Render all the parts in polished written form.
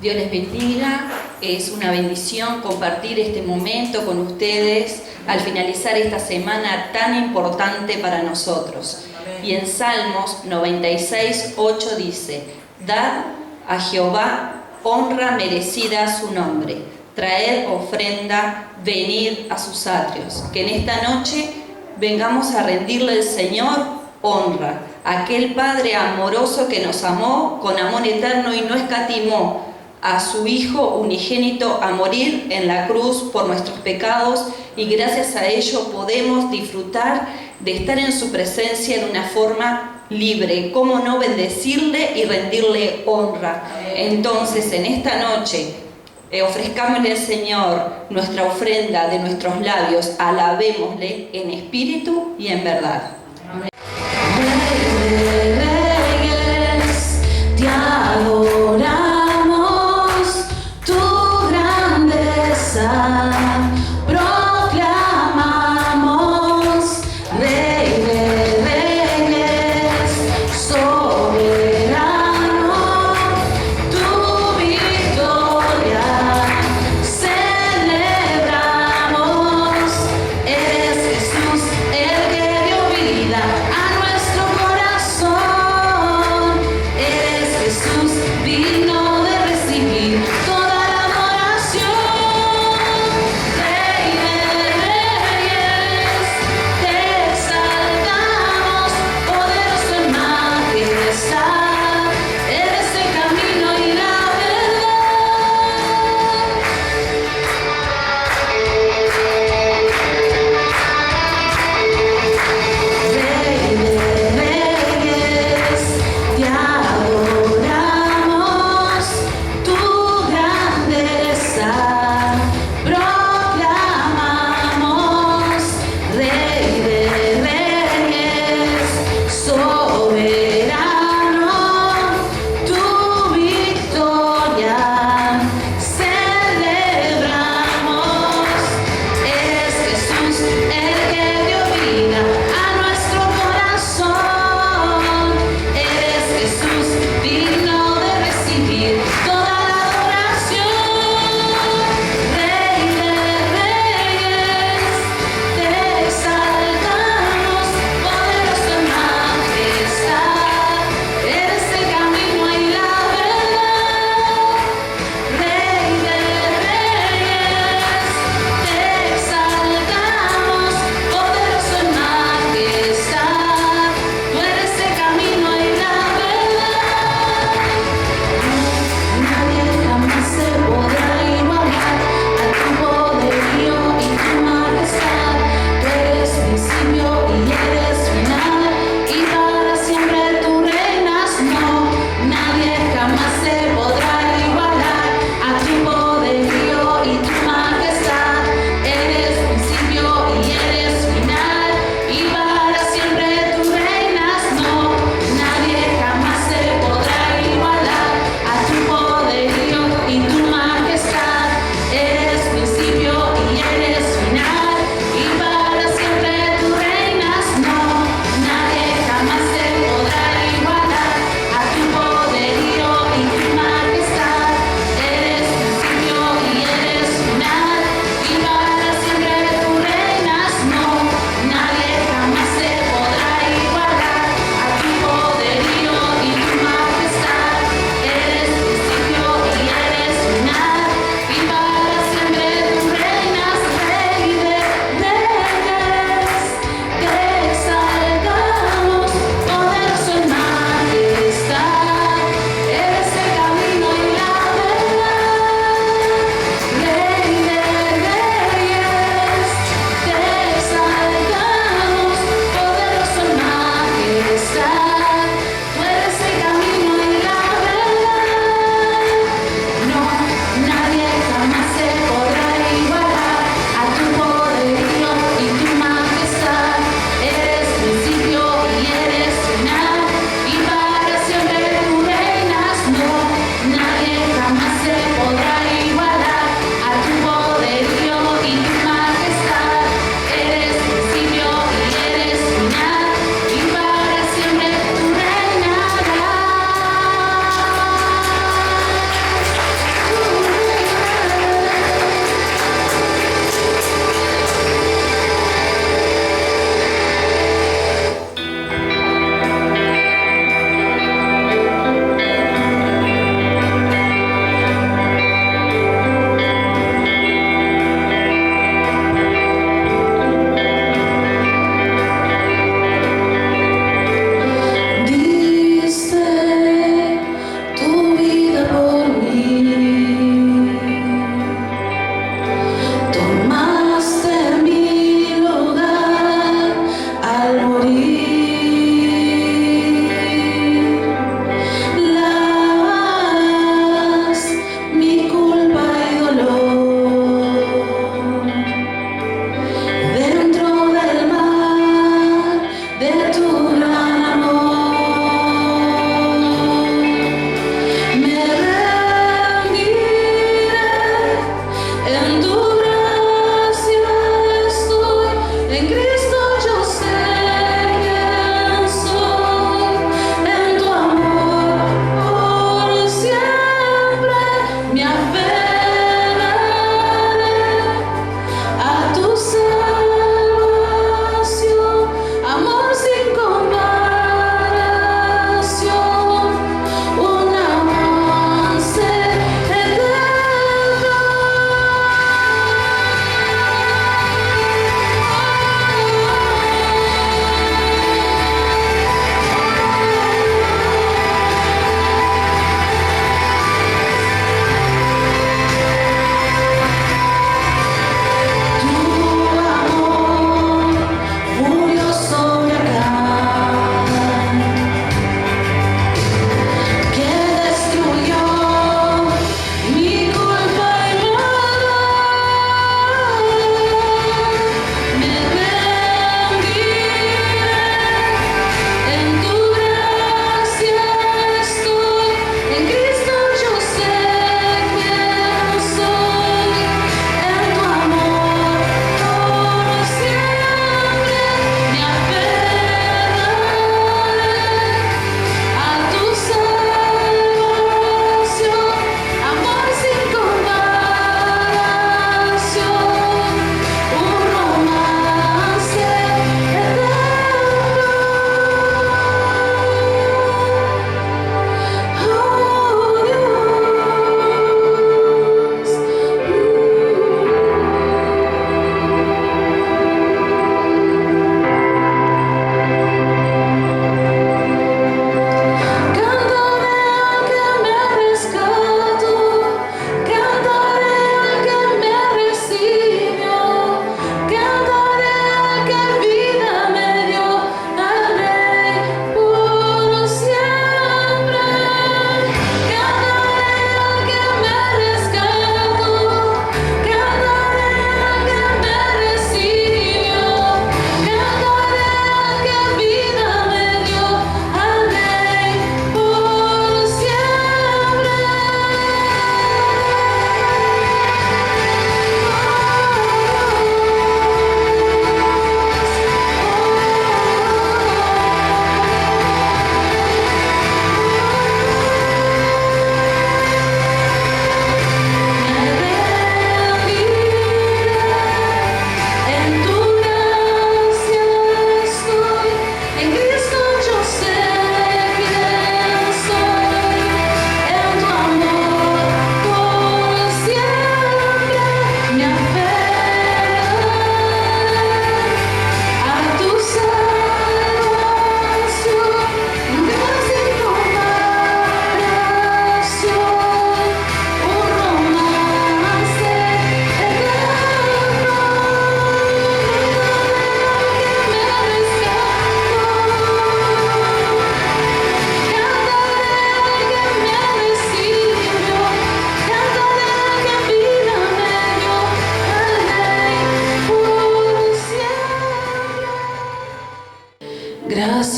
Dios les bendiga, es una bendición compartir este momento con ustedes al finalizar esta semana tan importante para nosotros. Y en Salmos 96, 8 dice: Dad a Jehová honra merecida a su nombre, traed ofrenda, venid a sus atrios. Que en esta noche vengamos a rendirle al Señor honra, aquel Padre amoroso que nos amó con amor eterno y no escatimó a su Hijo unigénito a morir en la cruz por nuestros pecados, y gracias a ello podemos disfrutar de estar en su presencia en una forma libre. ¿Cómo no bendecirle y rendirle honra? Entonces, en esta noche, ofrezcámosle al Señor nuestra ofrenda de nuestros labios, alabémosle en espíritu y en verdad. Amén. Te adoramos, tu grandeza proclamamos, Rey de Reyes, soberano, tu victoria celebramos. Eres Jesús, el que dio vida.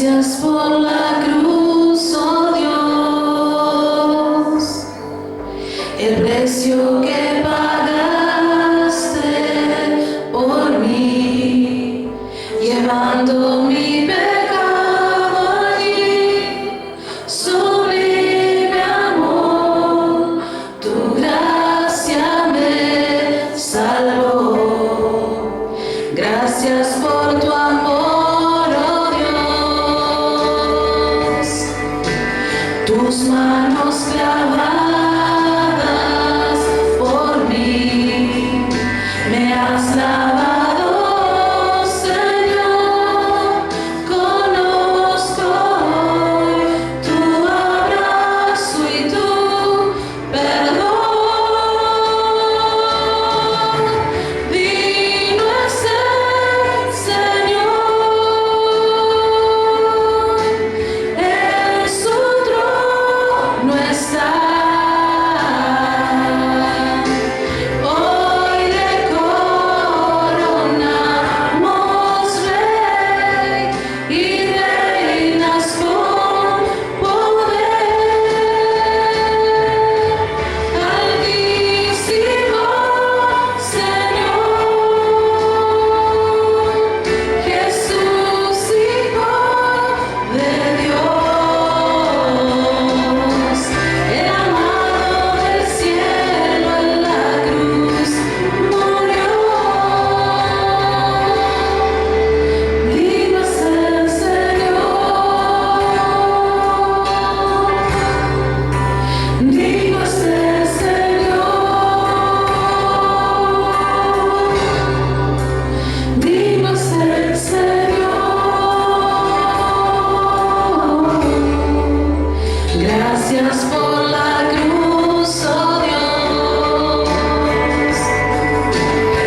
Gracias por la cruz, oh Dios, el precio que pagaste por mí, llevando mi pecado allí. Sublime amor, tu gracia me salvó. Gracias por tu amor, oh Dios. Tus manos clavadas por mí, me has lavado, Señor. Conozco hoy tu abrazo y tu perdón. Digno es el Señor, en su trono está. Hoy le coronamos Rey y reinas con poder. Altísimo Señor, Jesús, Hijo de Dios, el amado del cielo en la cruz murió. Digno es el Señor, digno es el Señor, digno es el Señor. Gracias por la cruz, oh Dios,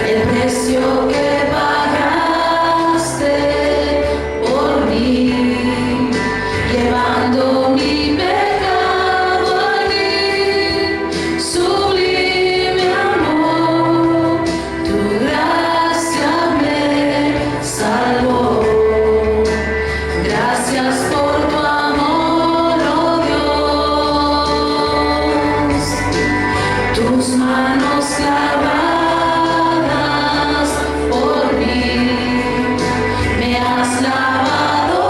el precio que pagaste por mí, llevando mi pecado allí. Sublime amor, tu gracia me salvó. Gracias por tu amor, oh Dios. Tus manos clavadas por mí, me has lavado,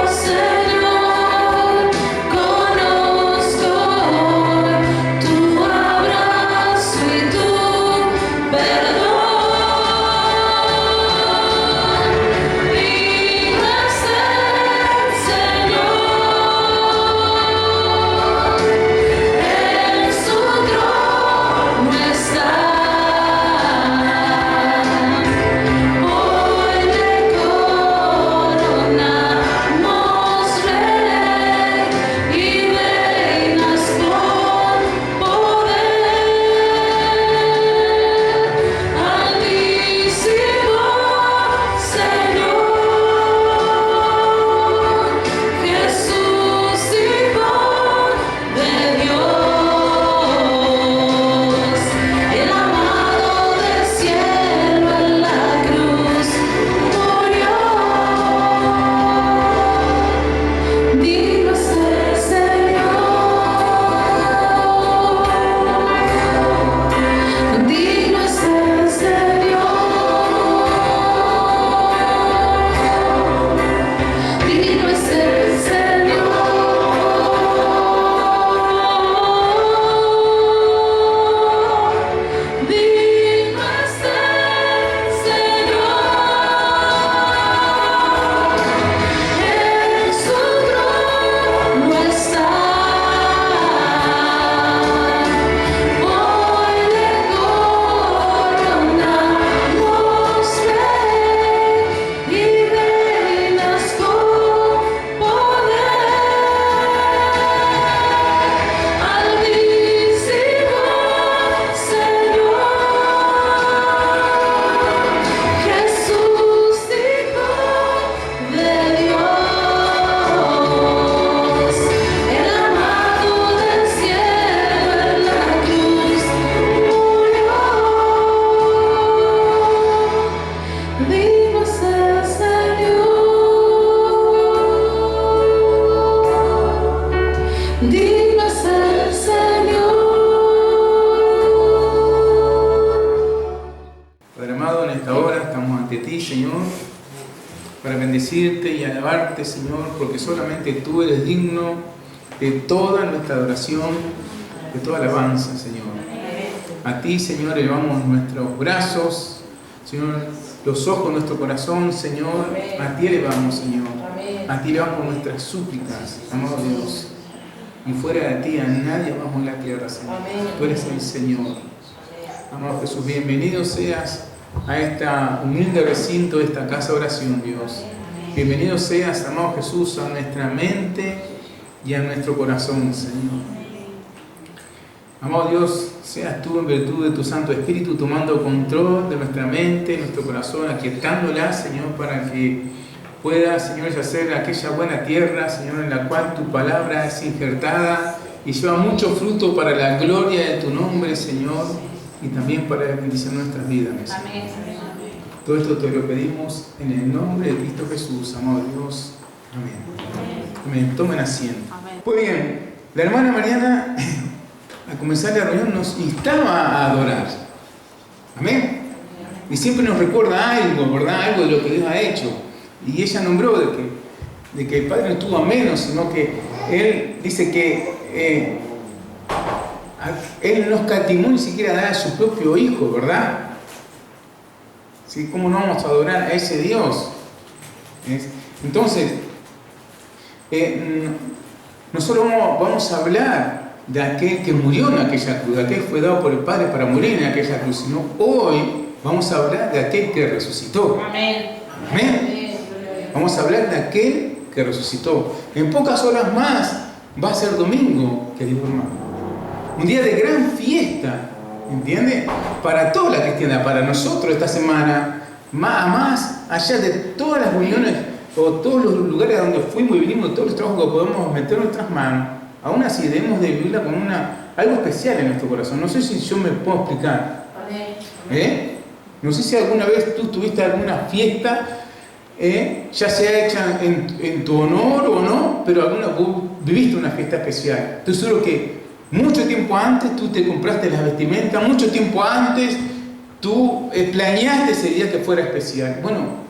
Señor. Conozco hoy tu abrazo y tu perdón. Digno es el Señor, en su trono está. Señor, para bendecirte y alabarte, Señor, porque solamente tú eres digno de toda nuestra adoración, de toda alabanza, Señor. A ti, Señor, elevamos nuestros brazos, Señor, los ojos de nuestro corazón, Señor, a ti elevamos, Señor. A ti elevamos nuestras súplicas, amado Dios. Y fuera de ti a nadie amamos la tierra, Señor. Tú eres el Señor. Amado Jesús, bienvenido seas a esta humilde recinto, de esta casa de oración, Dios. Bienvenido seas, amado Jesús, a nuestra mente y a nuestro corazón, Señor. Amado Dios, seas tú en virtud de tu Santo Espíritu tomando control de nuestra mente, nuestro corazón, aquietándola, Señor, para que pueda, Señor, yacer aquella buena tierra, Señor, en la cual tu palabra es injertada y lleva mucho fruto para la gloria de tu nombre, Señor, y también para la bendición de nuestras vidas, Señor. Amén. Todo esto te lo pedimos en el nombre de Cristo Jesús, amado Dios. Amén. Amén. Tomen asiento. Muy bien, la hermana Mariana, al comenzar la reunión, nos instaba a adorar. Amén. Y siempre nos recuerda algo, ¿verdad? Algo de lo que Dios ha hecho. Y ella nombró de que el Padre no estuvo a menos, sino que Él dice que Él no escatimó ni siquiera dar a su propio Hijo, ¿verdad? ¿Sí? ¿Cómo no vamos a adorar a ese Dios? Entonces, nosotros vamos a hablar de aquel que murió en aquella cruz, de aquel que fue dado por el Padre para morir en aquella cruz, sino hoy vamos a hablar de aquel que resucitó. Amén. Amén. Vamos a hablar de aquel que resucitó. En pocas horas más va a ser domingo, querido hermano. Un día de gran fiesta, ¿entiende? Para toda la cristiana, para nosotros esta semana, más allá de todas las reuniones o todos los lugares a donde fuimos y vinimos, todos los trabajos que podemos meter en nuestras manos, aún así debemos de vivirla con algo especial en nuestro corazón. No sé si yo me puedo explicar. No sé si alguna vez tú tuviste alguna fiesta, ya sea hecha en tu honor o no, pero vos viviste una fiesta especial. Estoy seguro que mucho tiempo antes tú te compraste las vestimentas, mucho tiempo antes tú planeaste ese día que fuera especial. Bueno,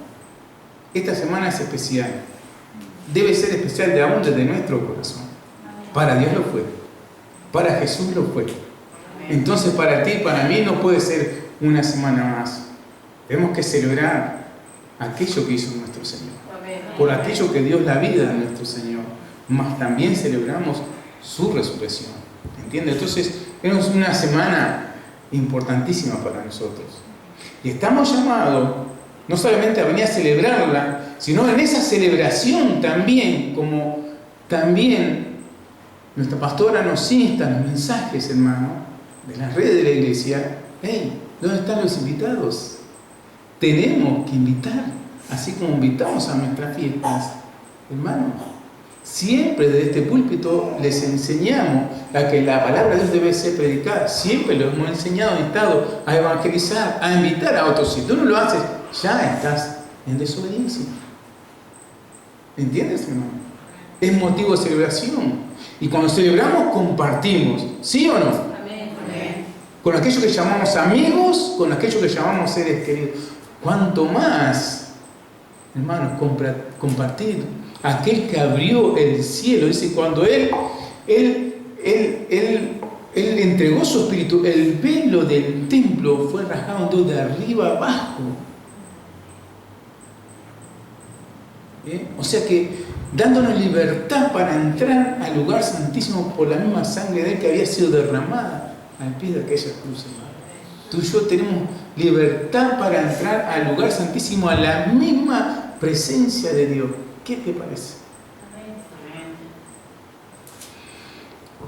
esta semana es especial. Debe ser especial de aún desde nuestro corazón. Para Dios lo fue. Para Jesús lo fue. Entonces para ti y para mí no puede ser una semana más. Tenemos que celebrar aquello que hizo nuestro Señor. Por aquello que dio la vida a nuestro Señor. Más también celebramos su resurrección. ¿Entiendes? Entonces es una semana importantísima para nosotros. Y estamos llamados no solamente a venir a celebrarla, sino en esa celebración también, como también nuestra pastora nos insta en los mensajes, hermano, de las redes de la iglesia. Hey, ¿dónde están los invitados? Tenemos que invitar, así como invitamos a nuestras fiestas, hermanos. Siempre desde este púlpito les enseñamos a que la palabra de Dios debe ser predicada. Siempre los hemos enseñado, invitado a evangelizar, a invitar a otros. Si tú no lo haces, ya estás en desobediencia. ¿Entiendes, hermano? Es motivo de celebración. Y cuando celebramos, compartimos. ¿Sí o no? Amén. Con aquellos que llamamos amigos, con aquellos que llamamos seres queridos. Cuanto más, hermanos, compartir. Aquel que abrió el cielo, dice, cuando Él entregó su espíritu, el velo del templo fue rasgado de arriba abajo. O sea que dándonos libertad para entrar al lugar santísimo por la misma sangre de Él que había sido derramada al pie de aquella cruz. Tú y yo tenemos libertad para entrar al lugar santísimo, a la misma presencia de Dios. ¿Qué te parece?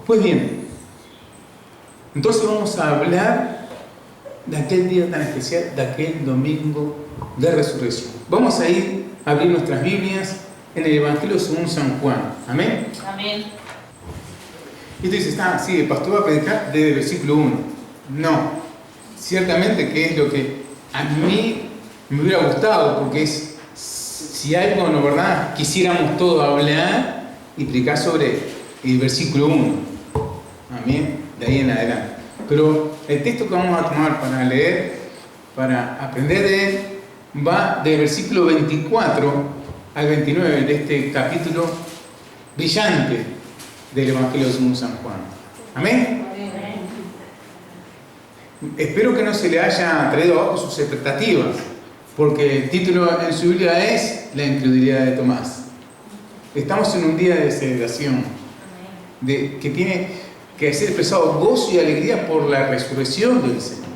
Pues bien, entonces vamos a hablar de aquel día tan especial, de aquel domingo de resurrección. Vamos a abrir nuestras Biblias en el Evangelio según San Juan. Amén. Amén. Y tú dices, sí, el pastor va a predicar desde el versículo 1. No, ciertamente que es lo que a mí me hubiera gustado, porque es, si algo, ¿no, verdad?, quisiéramos todos hablar y explicar sobre el versículo 1. Amén. De ahí en adelante. Pero el texto que vamos a tomar para leer, para aprender de él, va del versículo 24 al 29 de este capítulo brillante del Evangelio según San Juan. Amén. Espero que no se le haya traído abajo sus expectativas, porque el título en su Biblia es La incredulidad de Tomás. Estamos en un día de celebración, que tiene que ser expresado gozo y alegría por la resurrección del Señor.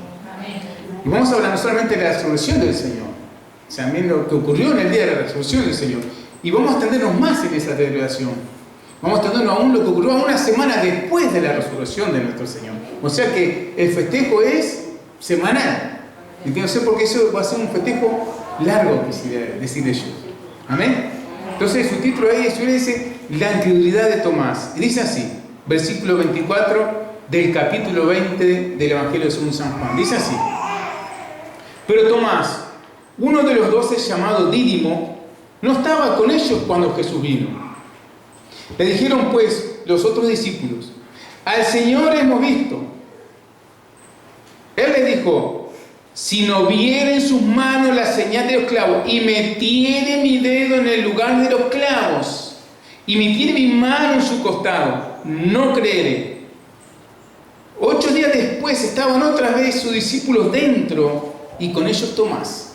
Y vamos a hablar no solamente de la resurrección del Señor, también lo que ocurrió en el día de la resurrección del Señor. Y vamos a extendernos más en esa celebración. Vamos a extendernos aún lo que ocurrió a una semana después de la resurrección de nuestro Señor. O sea que el festejo es semanal. Entonces, porque eso va a ser un festejo largo, quisiera decir ellos. Amén. Entonces, su título ahí dice La incredulidad de Tomás. Y dice así, versículo 24 del capítulo 20 del Evangelio según San Juan. Dice así: Pero Tomás, uno de los 12 llamado Dídimo, no estaba con ellos cuando Jesús vino. Le dijeron pues los otros discípulos: Al Señor hemos visto. Él le dijo: Si no viere en sus manos la señal de los clavos, y metiere mi dedo en el lugar de los clavos, y metiere mi mano en su costado, no creeré. 8 días después estaban otra vez sus discípulos dentro, y con ellos Tomás.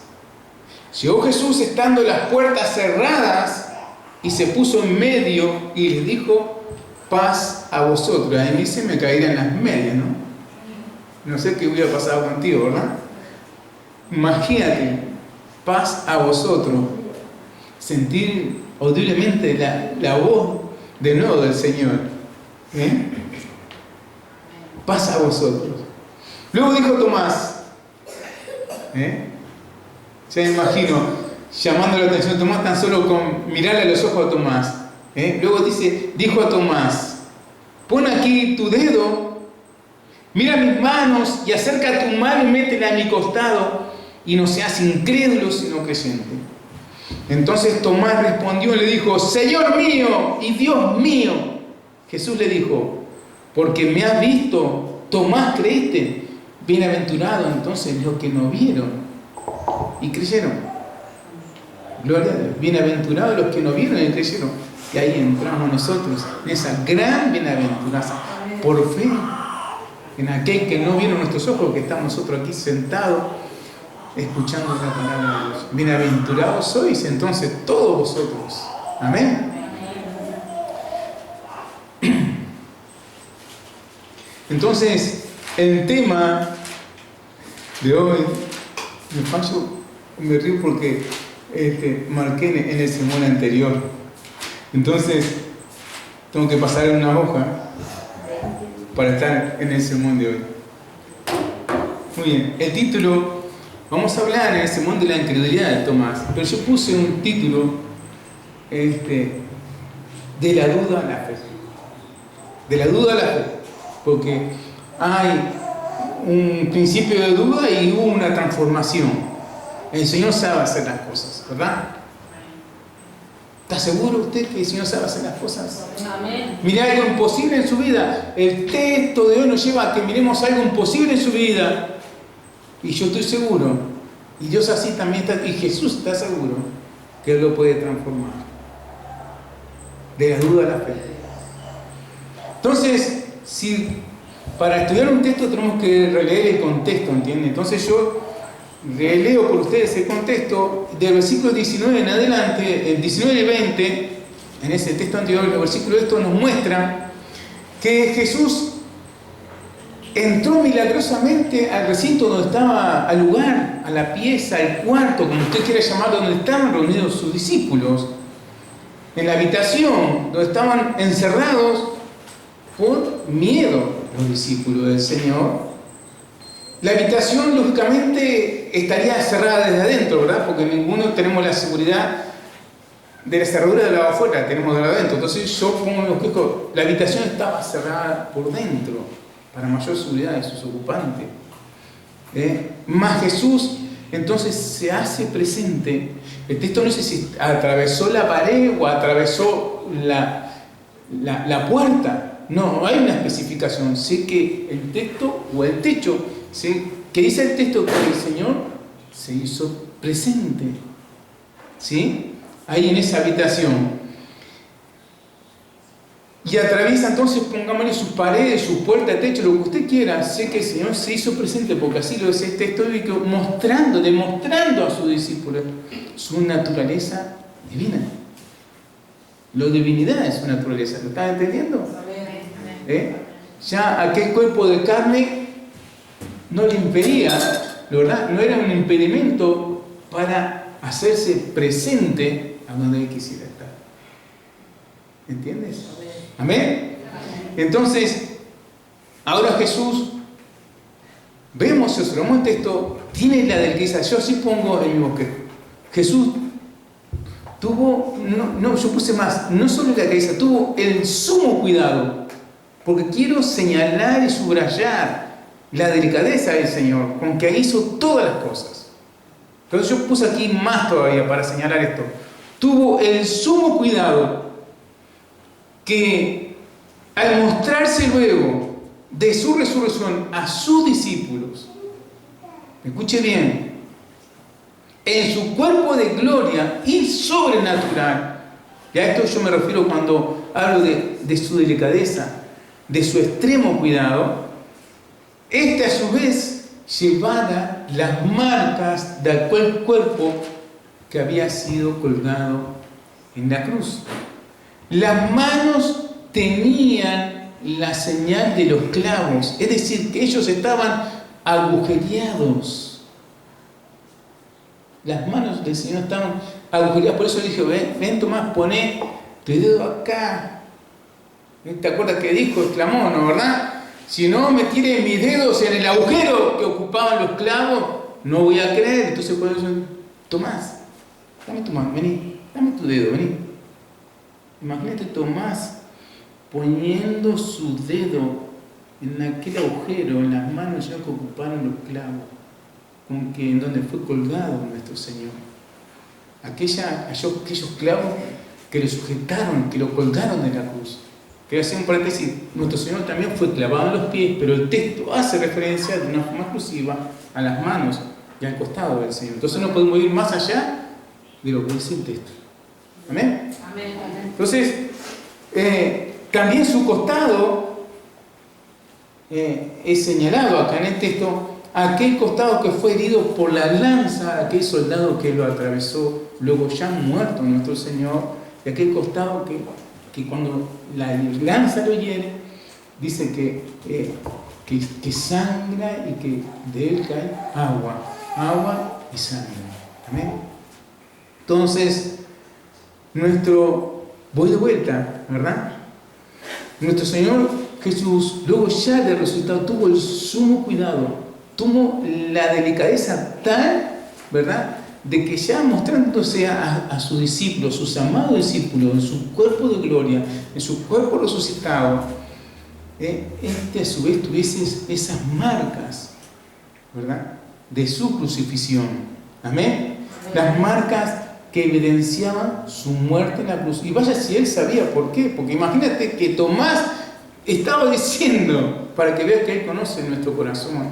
Llegó Jesús estando las puertas cerradas, y se puso en medio, y les dijo: Paz a vosotros. A mí se me caerían las medias, ¿no? No sé qué hubiera pasado contigo, ¿verdad? Imagínate, paz a vosotros. Sentir audiblemente la voz de nuevo del Señor. Paz a vosotros. Luego dijo Tomás, ya me imagino llamando la atención a Tomás tan solo con mirarle a los ojos a Tomás. Luego dijo a Tomás: Pon aquí tu dedo, mira mis manos y acerca tu mano y métela a mi costado, y no seas incrédulo sino creyente. Entonces Tomás respondió y le dijo: Señor mío y Dios mío. Jesús le dijo: Porque me has visto, Tomás, creíste. Bienaventurado entonces los que no vieron y creyeron. Gloria a Dios. Bienaventurados los que no vieron y creyeron. Y ahí entramos nosotros en esa gran bienaventuranza por fe en aquel que no vieron nuestros ojos, que estamos nosotros aquí sentados escuchando la palabra de Dios. Bienaventurados sois entonces todos vosotros. Amén. Entonces, el tema de hoy, me río porque marqué en el sermón anterior. Entonces, tengo que pasar una hoja para estar en el sermón de hoy. Muy bien, el título, vamos a hablar en el sermón de la incredulidad de Tomás, pero yo puse un título de la duda a la fe. De la duda a la fe, porque hay un principio de duda y hubo una transformación. El Señor sabe hacer las cosas, ¿verdad? ¿Está seguro usted que el Señor sabe hacer las cosas? Amén. Mire algo imposible en su vida. El texto de hoy nos lleva a que miremos algo imposible en su vida. Y yo estoy seguro, y Dios así también está, y Jesús está seguro que Él lo puede transformar. De la duda a la fe. Entonces, si para estudiar un texto tenemos que releer el contexto, ¿entiende? Entonces yo releo por ustedes el contexto del versículo 19 en adelante, el 19 y 20, en ese texto anterior, el versículo de esto nos muestra que Jesús entró milagrosamente al recinto donde estaba, al lugar, a la pieza, al cuarto, como usted quiera llamar, donde estaban reunidos sus discípulos, en la habitación donde estaban encerrados por miedo los discípulos del Señor. La habitación, lógicamente, estaría cerrada desde adentro, ¿verdad? Porque ninguno tenemos la seguridad de la cerradura de la de afuera, tenemos de la de adentro. Entonces yo pongo los quejos, la habitación estaba cerrada por dentro, para mayor seguridad de sus ocupantes. Más Jesús, entonces, se hace presente. El texto no sé si atravesó la pared o atravesó la puerta. No hay una especificación. Sé que el texto o el techo, ¿sí? Que dice el texto que el Señor se hizo presente. ¿Sí? Ahí en esa habitación. Y atraviesa entonces, pongámosle sus paredes, sus puertas, techo, lo que usted quiera. Sé que el Señor se hizo presente, porque así lo dice el texto bíblico, demostrando a sus discípulos su naturaleza divina. La divinidad es su naturaleza. ¿Lo están entendiendo? Ya aquel cuerpo de carne no le impedía, ¿verdad? No era un impedimento para hacerse presente a donde él quisiera estar. ¿Entiendes? Amén. Entonces, ahora Jesús, vemos eso, el texto tiene la delicadeza. Yo sí pongo el mismo que Jesús tuvo, yo puse más, no solo la delicadeza, tuvo el sumo cuidado, porque quiero señalar y subrayar la delicadeza del Señor, con que hizo todas las cosas. Entonces yo puse aquí más todavía para señalar esto. Tuvo el sumo cuidado que al mostrarse luego de su resurrección a sus discípulos, escuche bien, en su cuerpo de gloria y sobrenatural, y a esto yo me refiero cuando hablo de su delicadeza, de su extremo cuidado, a su vez llevara las marcas de aquel cuerpo que había sido colgado en la cruz. Las manos tenían la señal de los clavos, es decir, que ellos estaban agujereados. Las manos del Señor estaban agujereadas, por eso le dije, ven Tomás, poné tu dedo acá. ¿Te acuerdas que dijo? Exclamó, ¿no? ¿Verdad? Si no me tire mis dedos en el agujero que ocupaban los clavos, no voy a creer. Entonces por eso, Tomás, vení, dame tu dedo, vení. Imagínate Tomás poniendo su dedo en aquel agujero, en las manos ya que ocuparon los clavos, en donde fue colgado nuestro Señor. Aquellos clavos que lo sujetaron, que lo colgaron de la cruz. Quiero hacer un paréntesis, nuestro Señor también fue clavado en los pies, pero el texto hace referencia de una forma exclusiva a las manos y al costado del Señor. Entonces no podemos ir más allá de lo que dice el texto. ¿Amén? Amén. Entonces, también su costado es señalado acá en el texto, aquel costado que fue herido por la lanza, aquel soldado que lo atravesó, luego ya muerto nuestro Señor, y aquel costado que cuando la lanza lo hiere, dice que sangra y que de él cae agua y sangre. ¿Amén? Entonces, voy de vuelta, ¿verdad? Nuestro Señor Jesús, luego ya de resucitado, tuvo el sumo cuidado, tuvo la delicadeza tal, ¿verdad?, de que ya mostrándose a sus discípulos, sus amados discípulos, en su cuerpo de gloria, en su cuerpo resucitado, a su vez tuviese esas marcas, ¿verdad?, de su crucifixión. Amén. Las marcas que evidenciaban su muerte en la cruz. Y vaya si él sabía por qué, porque imagínate que Tomás estaba diciendo, para que veas que él conoce nuestro corazón,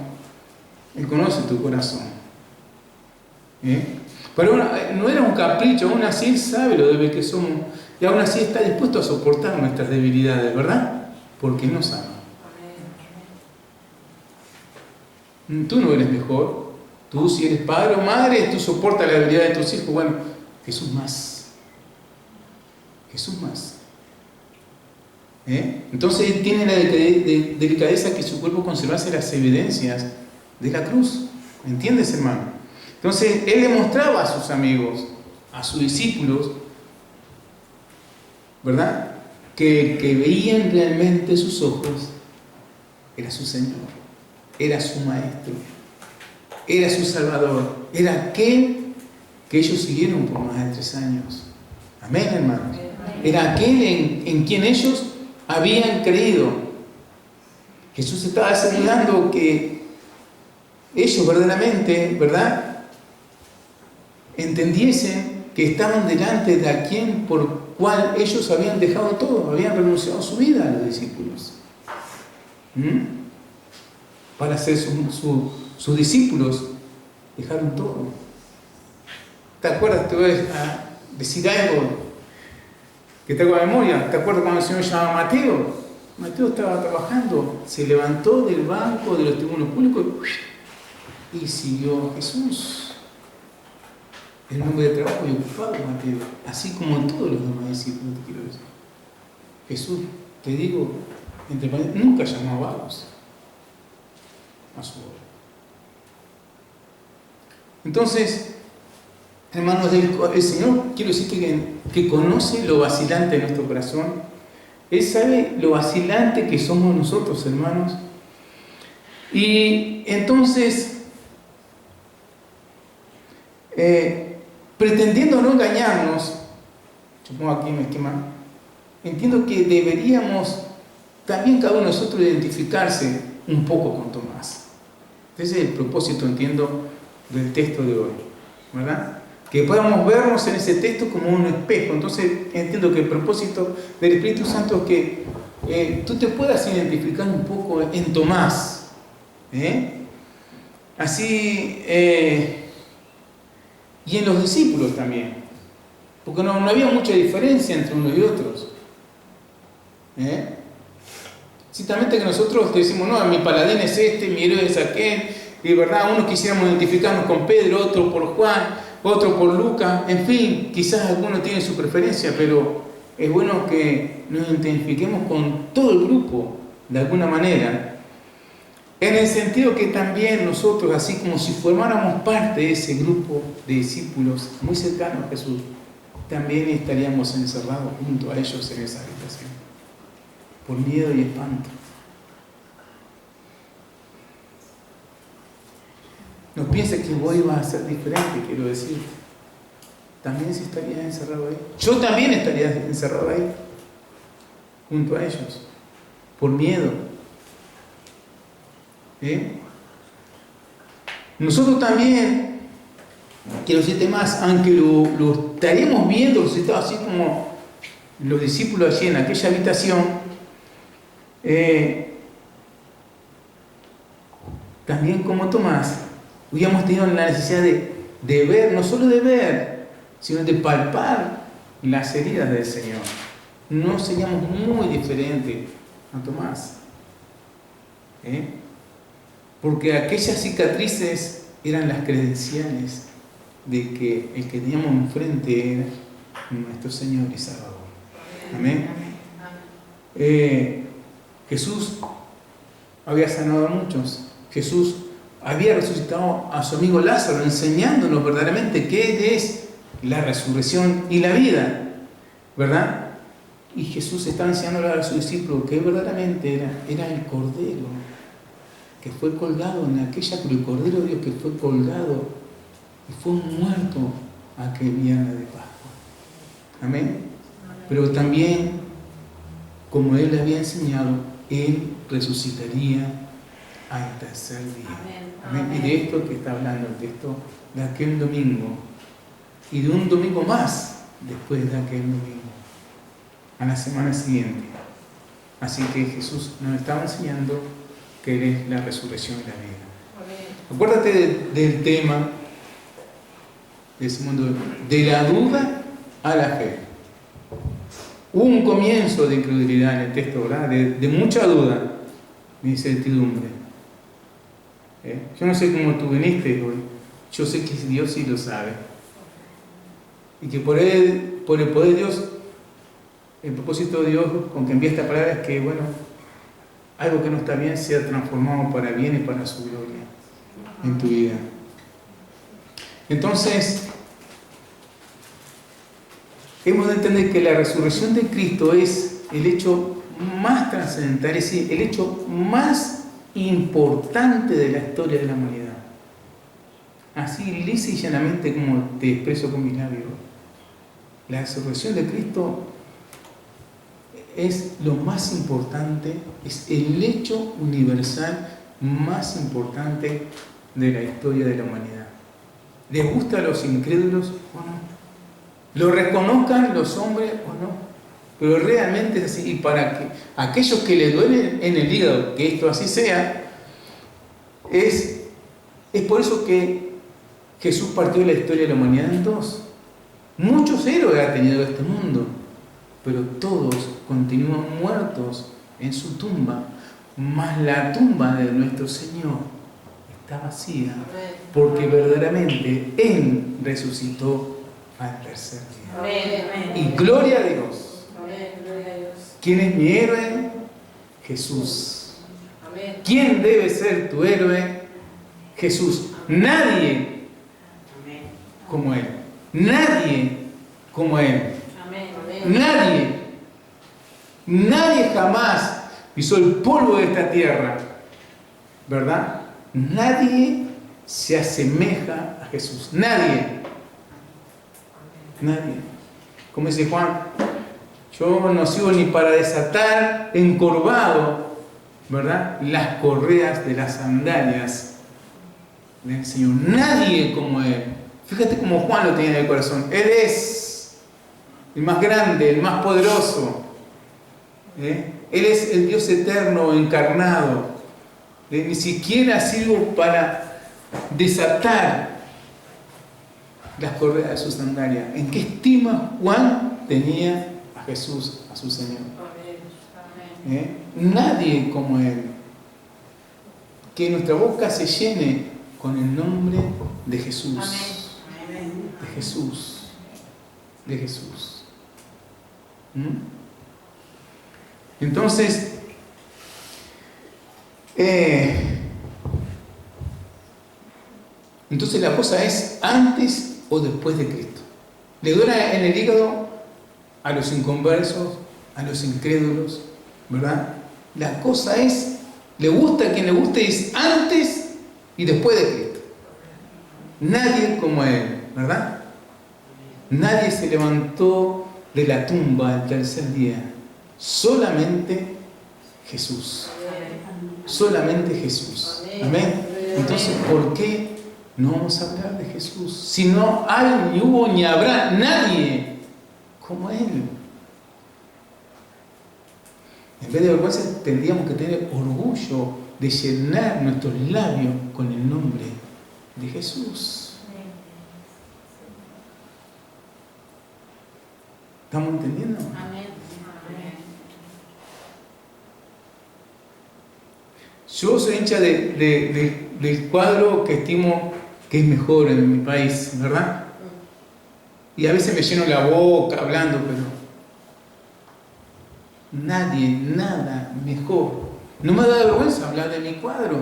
él conoce tu corazón. Pero no era un capricho, aún así él sabe lo débil que somos y aún así está dispuesto a soportar nuestras debilidades, ¿verdad? Porque nos ama. Tú no eres mejor, tú si eres padre o madre, tú soportas la debilidad de tus hijos. Bueno, Jesús más. Entonces él tiene la delicadeza que su cuerpo conservase las evidencias de la cruz. ¿Entiendes, hermano? Entonces, él le mostraba a sus amigos, a sus discípulos, ¿verdad?, que veían realmente sus ojos, era su Señor, era su Maestro, era su Salvador, era aquel que ellos siguieron por más de 3 años. Amén, hermanos. Era aquel en quien ellos habían creído. Jesús estaba asegurando que ellos verdaderamente, ¿verdad?, entendiesen que estaban delante de aquel por cual ellos habían dejado todo, habían renunciado a su vida a los discípulos. Para ser sus discípulos. dejaron todo. ¿Te acuerdas? Te voy a decir algo que tengo en memoria. ¿Te acuerdas cuando el Señor llamaba a Mateo? Mateo estaba trabajando, se levantó del banco de los tribunos públicos y siguió a Jesús. El hombre de trabajo y ocupado, Mateo, así como todos los demás discípulos, te quiero decir. Jesús, te digo, entre paréntesis, nunca llamó a vagos a su obra. Entonces, hermanos, el Señor, quiero decir que conoce lo vacilante de nuestro corazón. Él sabe lo vacilante que somos nosotros, hermanos. Y entonces, pretendiendo no engañarnos, yo pongo aquí mi esquema, entiendo que deberíamos también cada uno de nosotros identificarse un poco con Tomás. Ese es el propósito, entiendo, del texto de hoy, ¿verdad? Que podamos vernos en ese texto como un espejo. Entonces entiendo que el propósito del Espíritu Santo es que tú te puedas identificar un poco en Tomás, así, y en los discípulos también, porque no había mucha diferencia entre unos y otros. Ciertamente que nosotros decimos, no, mi paladín es este, mi héroe es aquel, y verdad, unos quisiéramos identificarnos con Pedro, otro por Juan, otro por Lucas, en fin, quizás algunos tienen su preferencia, pero es bueno que nos identifiquemos con todo el grupo, de alguna manera, en el sentido que también nosotros, así como si formáramos parte de ese grupo de discípulos muy cercanos a Jesús, también estaríamos encerrados junto a ellos en esa habitación, por miedo y espanto. No pienses que vos ibas a ser diferente, quiero decir. También si estarías encerrado ahí. Yo también estaría encerrado ahí, junto a ellos, por miedo. Nosotros también, quiero decirte más, aunque lo estaríamos viendo, así como los discípulos allí en aquella habitación, también como Tomás, hubiéramos tenido la necesidad de ver, no solo de ver, sino de palpar las heridas del Señor. No seríamos muy diferentes a Tomás. Porque aquellas cicatrices eran las credenciales de que el que teníamos enfrente era nuestro Señor y Salvador. Amén. Jesús había sanado a muchos. Jesús había resucitado a su amigo Lázaro, enseñándonos verdaderamente qué es la resurrección y la vida, ¿verdad? Y Jesús estaba enseñándole a sus discípulos que verdaderamente era el Cordero que fue colgado en aquella cruz, el Cordero de Dios que fue colgado y fue muerto aquel viernes de Pascua. Amén. Pero también, como Él le había enseñado, Él resucitaría al tercer día. Amén. Y de esto que está hablando el texto, de aquel domingo y de un domingo más después de aquel domingo, a la semana siguiente. Así que Jesús nos estaba enseñando que Él es la resurrección y la vida. Acuérdate del tema de ese mundo, de la duda a la fe. Hubo un comienzo de incredulidad en el texto, ¿verdad? De mucha duda, de incertidumbre. Yo no sé cómo tú viniste hoy, yo sé que Dios sí lo sabe. Y que por el poder de Dios, el propósito de Dios con que envía esta palabra es que, bueno, algo que no está bien sea transformado para bien y para su gloria en tu vida. Entonces, hemos de entender que la resurrección de Cristo es el hecho más trascendental, es decir, el hecho más importante de la historia de la humanidad. Así lisa y llanamente como te expreso con mis labios. La resurrección de Cristo es lo más importante, es el hecho universal más importante de la historia de la humanidad. ¿Les gusta a los incrédulos o no? ¿Lo reconozcan los hombres o no? Pero realmente es así. Y para que aquellos que les duele en el hígado que esto así sea, es por eso que Jesús partió la historia de la humanidad en dos. Muchos héroes ha tenido este mundo, pero todos continúan muertos en su tumba. Mas la tumba de nuestro Señor está vacía, porque verdaderamente Él resucitó al tercer día. Amén. Y gloria a Dios. Amén. Gloria a Dios. ¿Quién es mi héroe? Jesús. Amén. ¿Quién debe ser tu héroe? Jesús. Nadie como Él. Nadie como Él. Amén. Amén. Nadie. Nadie jamás pisó el polvo de esta tierra. ¿Verdad? Nadie se asemeja a Jesús. Nadie. Nadie. Como dice Juan, yo no sirvo ni para desatar encorvado, ¿verdad?, las correas de las sandalias del Señor. Nadie como Él. Fíjate cómo Juan lo tenía en el corazón. Él es el más grande, el más poderoso. Él es el Dios eterno encarnado. Ni siquiera sirvo para desatar las correas de su sandalia. ¿En qué estima Juan tenía a Jesús, a su Señor? Nadie como Él. Que nuestra boca se llene con el nombre de Jesús. De Jesús. De Jesús. Entonces, la cosa es antes o después de Cristo. Le duele en el hígado a los inconversos, a los incrédulos, ¿verdad? La cosa es, le gusta a quien le guste, es antes y después de Cristo. Nadie como Él, ¿verdad? Nadie se levantó de la tumba el tercer día. Solamente Jesús. Solamente Jesús. Amén. Entonces, ¿por qué no vamos a hablar de Jesús? Si no hay, ni hubo, ni habrá nadie como Él. En vez de vergüenza, tendríamos que tener orgullo de llenar nuestros labios con el nombre de Jesús. ¿Estamos entendiendo? Amén. Yo soy hincha del cuadro que estimo que es mejor en mi país, ¿verdad? Y a veces me lleno la boca hablando, pero nadie, nada mejor. No me da vergüenza hablar de mi cuadro,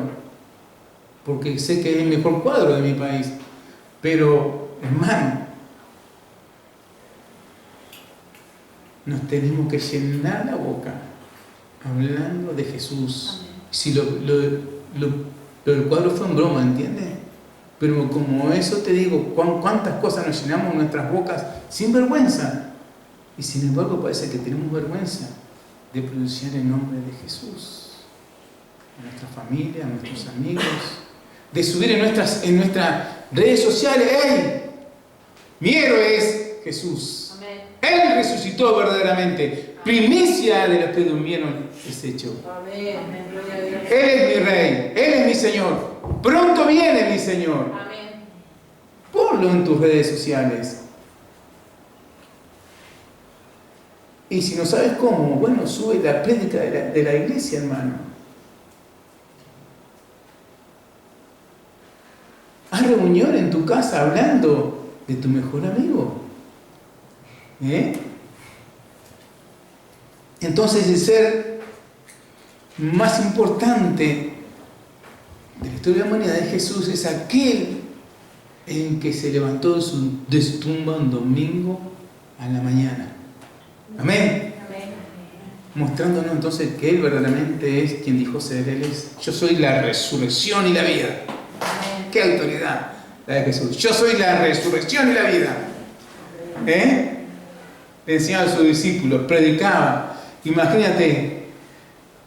porque sé que es el mejor cuadro de mi país. Pero, hermano, nos tenemos que llenar la boca hablando de Jesús. Si lo del cuadro fue en broma, ¿entiendes? Pero como eso te digo, cuántas cosas nos llenamos nuestras bocas sin vergüenza. Y sin embargo parece que tenemos vergüenza de pronunciar el nombre de Jesús. A nuestra familia, a nuestros amigos. De subir en nuestras redes sociales, ¡hey! Mi héroe es Jesús. Amén. Él resucitó verdaderamente. Primicia de los que durmieron es hecho. Amén. Gloria a Dios. Él es mi Rey, Él es mi Señor. Pronto viene mi Señor. Amén. Ponlo en tus redes sociales. Y si no sabes cómo, bueno, sube la prédica de la iglesia, hermano. Haz reunión en tu casa hablando de tu mejor amigo. Entonces, el ser más importante de la historia de la humanidad de Jesús es aquel en que se levantó de su tumba un domingo a la mañana. Amén. Mostrándonos entonces que Él verdaderamente es quien dijo ser. Él es: yo soy la resurrección y la vida. Amén. ¡Qué autoridad la de Jesús! Yo soy la resurrección y la vida. Le enseñaba a sus discípulos, predicaba. Imagínate,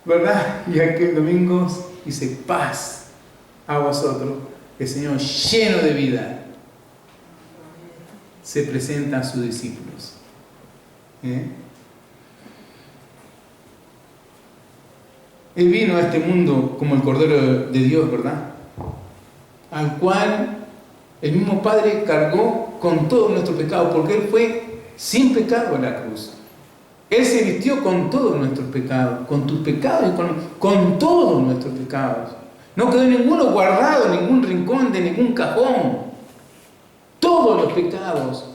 ¿verdad? Y aquel domingo dice: paz a vosotros. El Señor, lleno de vida, se presenta a sus discípulos. Él vino a este mundo como el Cordero de Dios, ¿verdad? Al cual El mismo Padre cargó con todo nuestro pecado, porque Él fue sin pecado a la cruz. Él se vistió con todos nuestros pecados, con tus pecados y con todos nuestros pecados. No quedó ninguno guardado en ningún rincón de ningún cajón. Todos los pecados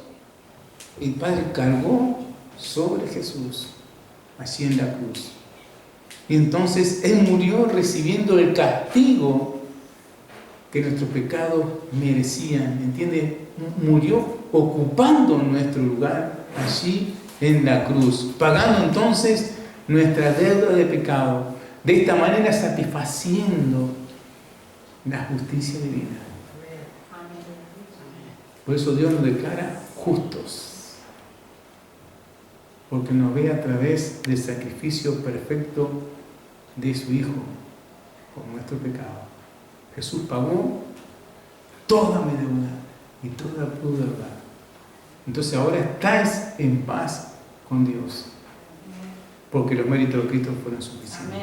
el Padre cargó sobre Jesús, allí en la cruz. Y entonces Él murió recibiendo el castigo que nuestros pecados merecían. ¿Entiende? Murió ocupando nuestro lugar allí en la cruz, pagando entonces nuestra deuda de pecado, de esta manera satisfaciendo la justicia divina. Por eso Dios nos declara justos, porque nos ve a través del sacrificio perfecto de su Hijo por nuestro pecado. Jesús pagó toda mi deuda y toda tu deuda. Entonces ahora estáis en paz con Dios, porque los méritos de Cristo fueron suficientes.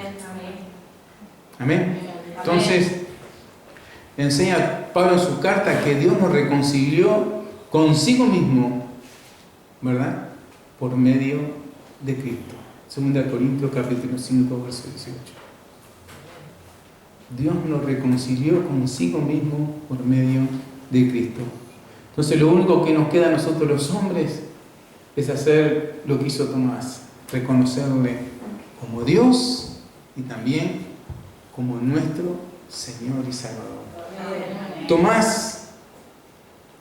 Amén. Entonces enseña Pablo en su carta que Dios nos reconcilió consigo mismo, ¿verdad? Por medio de Cristo. 2 Corintios capítulo 5, verso 18. Dios nos reconcilió consigo mismo por medio de Cristo. Entonces lo único que nos queda a nosotros los hombres es hacer lo que hizo Tomás, reconocerle como Dios y también como nuestro Señor y Salvador. Tomás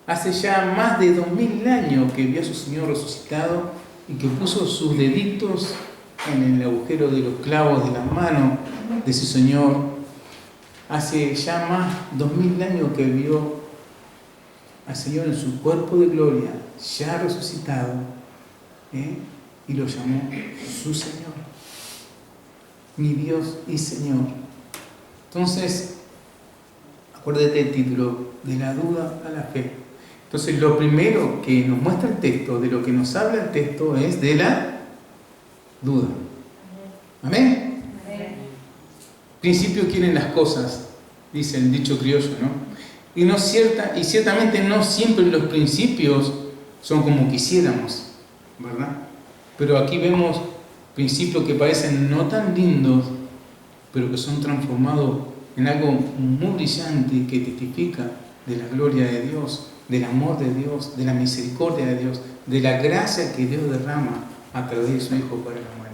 hace ya más de 2000 años que vio a su Señor resucitado y que puso sus deditos en el agujero de los clavos de la mano de su Señor. Hace ya más de 2000 años que vio al Señor en su cuerpo de gloria, ya resucitado, y lo llamó su Señor, mi Dios y Señor. Entonces, acuérdate el título, de la duda a la fe. Entonces, lo primero que nos muestra el texto, de lo que nos habla el texto, es de la duda. ¿Amén? Principio quieren las cosas, dice el dicho criollo, ¿no? Y ciertamente no siempre los principios son como quisiéramos, ¿verdad? Pero aquí vemos principios que parecen no tan lindos, pero que son transformados en algo muy brillante que testifica de la gloria de Dios, del amor de Dios, de la misericordia de Dios, de la gracia que Dios derrama a través de su Hijo para la humanidad.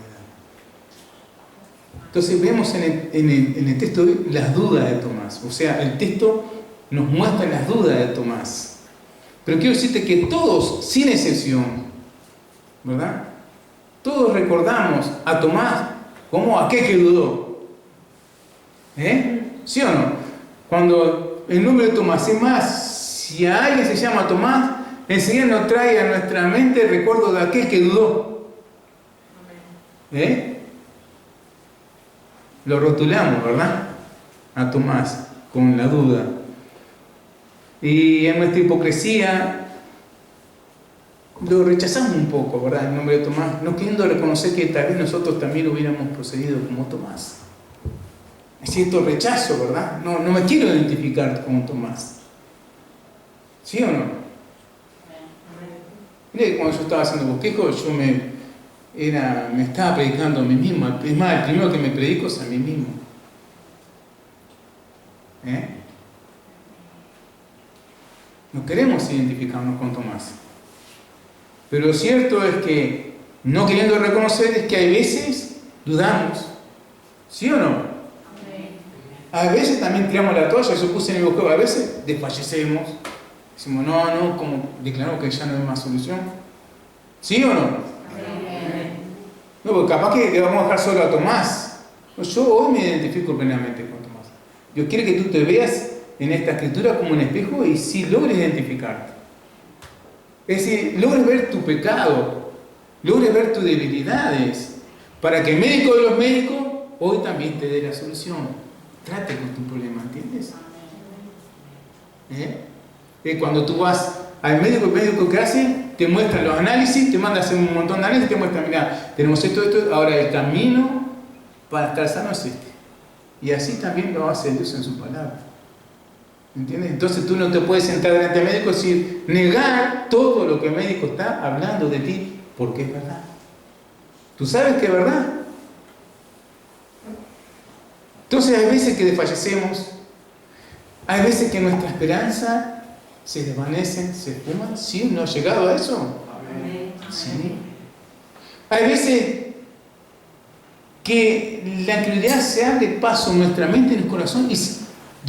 Entonces vemos en el texto las dudas de Tomás. O sea, el texto nos muestra las dudas de Tomás. Pero quiero decirte que todos, sin excepción, ¿verdad? Todos recordamos a Tomás como aquel que dudó. ¿Sí o no? Cuando el nombre de Tomás, es más, si a alguien se llama Tomás, enseguida nos trae a nuestra mente el recuerdo de aquel que dudó. Lo rotulamos, ¿verdad? A Tomás con la duda. Y en nuestra hipocresía lo rechazamos un poco, ¿verdad? El nombre de Tomás, no queriendo reconocer que tal vez nosotros también hubiéramos procedido como Tomás. Hay cierto rechazo, ¿verdad? No me quiero identificar como Tomás. ¿Sí o no? Mire, cuando yo estaba haciendo bosquejo, yo me estaba predicando a mí mismo. Es más, el primero que me predico es a mí mismo. No queremos identificarnos con Tomás. Pero lo cierto es que, no queriendo reconocer, es que hay veces dudamos. ¿Sí o no? A veces también tiramos la toalla, yo puse en el bosquejo, a veces desfallecemos. Decimos, no, como declaramos que ya no hay más solución. ¿Sí o no? No, porque capaz que le vamos a dejar solo a Tomás. Yo hoy me identifico plenamente con Tomás. Dios quiere que tú te veas en esta escritura como un espejo y sí logres identificarte. Es decir, logres ver tu pecado, logres ver tus debilidades, para que el médico de los médicos hoy también te dé la solución. Trate con tu problema, ¿entiendes? Cuando tú vas al médico, el médico que hace, te muestra los análisis, te manda a hacer un montón de análisis, te muestra, mira, tenemos esto, ahora el camino para estar sano es este. Y así también lo hace Dios en su palabra. ¿Entiendes? Entonces tú no te puedes sentar delante del médico y decir, negar todo lo que el médico está hablando de ti, porque es verdad. Tú sabes que es verdad. Entonces hay veces que desfallecemos, hay veces que nuestra esperanza se desvanece, se esfuma. ¿Sí? ¿No ha llegado a eso? Sí. Hay veces que la incredulidad se abre paso en nuestra mente y en el corazón y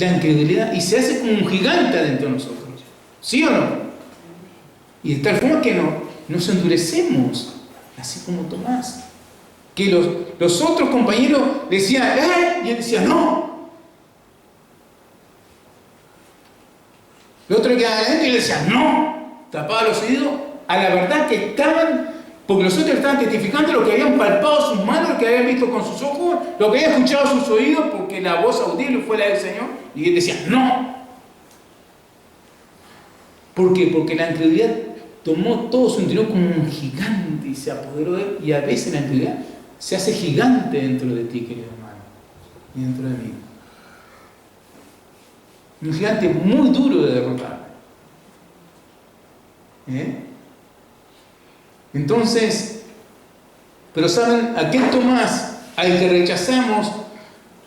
la incredulidad y se hace como un gigante dentro de nosotros. ¿Sí o no? Y de tal forma que nos endurecemos, así como Tomás. Que los otros compañeros decían, y él decía, no. El otro quedaba adentro y él decía, no. Tapaba los oídos a la verdad que estaban, porque los otros estaban testificando lo que habían palpado sus manos, lo que habían visto con sus ojos, lo que habían escuchado sus oídos, porque la voz audible fue la del Señor. Y él decía, no. ¿Por qué? Porque la incredulidad tomó todo su interior como un gigante y se apoderó de él. Y a veces la incredulidad se hace gigante dentro de ti, querido hermano, y dentro de mí. Un gigante muy duro de derrotar. Entonces, pero saben, aquel Tomás al que rechazamos,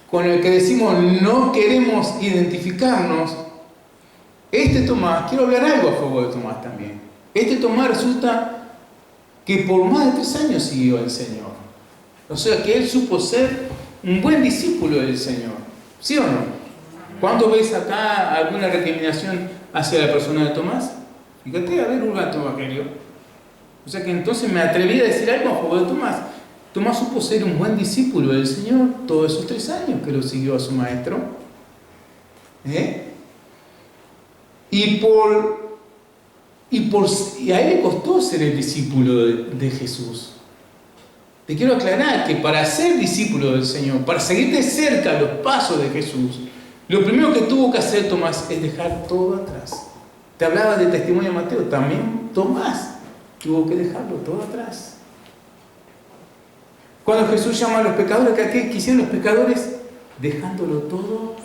con el que decimos no queremos identificarnos, este Tomás, quiero hablar algo a favor de Tomás también. Este Tomás resulta que por más de 3 años siguió al Señor. O sea que él supo ser un buen discípulo del Señor. ¿Sí o no? ¿Cuándo ves acá alguna recriminación hacia la persona de Tomás? Fíjate, a ver, un gato vaquero. O sea que entonces me atreví a decir algo a favor de Tomás. Tomás supo ser un buen discípulo del Señor todos esos 3 años que lo siguió a su maestro. Y a él le costó ser el discípulo de Jesús. Te quiero aclarar que para ser discípulo del Señor, para seguir de cerca los pasos de Jesús, lo primero que tuvo que hacer Tomás es dejar todo atrás. Te hablaba del testimonio de Mateo, también Tomás tuvo que dejarlo todo atrás. Cuando Jesús llama a los pecadores, ¿qué hicieron los pecadores? Dejándolo todo,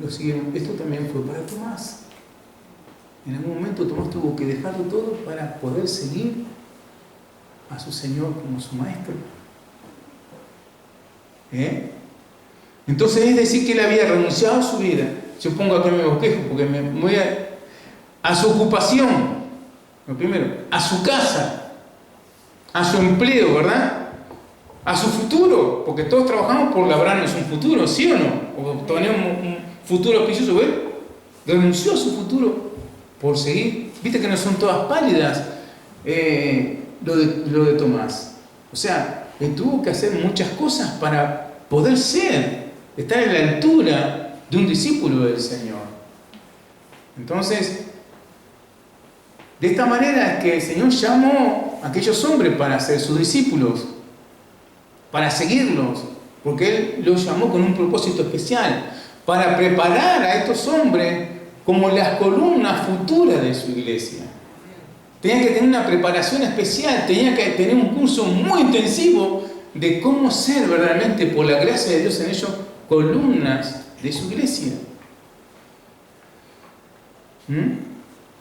lo siguieron. Esto también fue para Tomás. En algún momento Tomás tuvo que dejarlo todo para poder seguir a su Señor como su maestro. Entonces es decir que él había renunciado a su vida. Yo pongo acá mi bosquejo porque me voy a su ocupación, lo primero, a su casa, a su empleo, ¿verdad? A su futuro, porque todos trabajamos por labrarnos un futuro, ¿sí o no? O tenemos un futuro auspicioso. Él renunció a su futuro por seguir. Viste que no son todas pálidas lo de Tomás. O sea, él tuvo que hacer muchas cosas para poder estar en la altura de un discípulo del Señor. Entonces, de esta manera es que el Señor llamó a aquellos hombres para ser sus discípulos, para seguirlos, porque Él los llamó con un propósito especial, para preparar a estos hombres como las columnas futuras de su iglesia. Tenían que tener una preparación especial, tenían que tener un curso muy intensivo de cómo ser verdaderamente, por la gracia de Dios en ellos, columnas de su iglesia.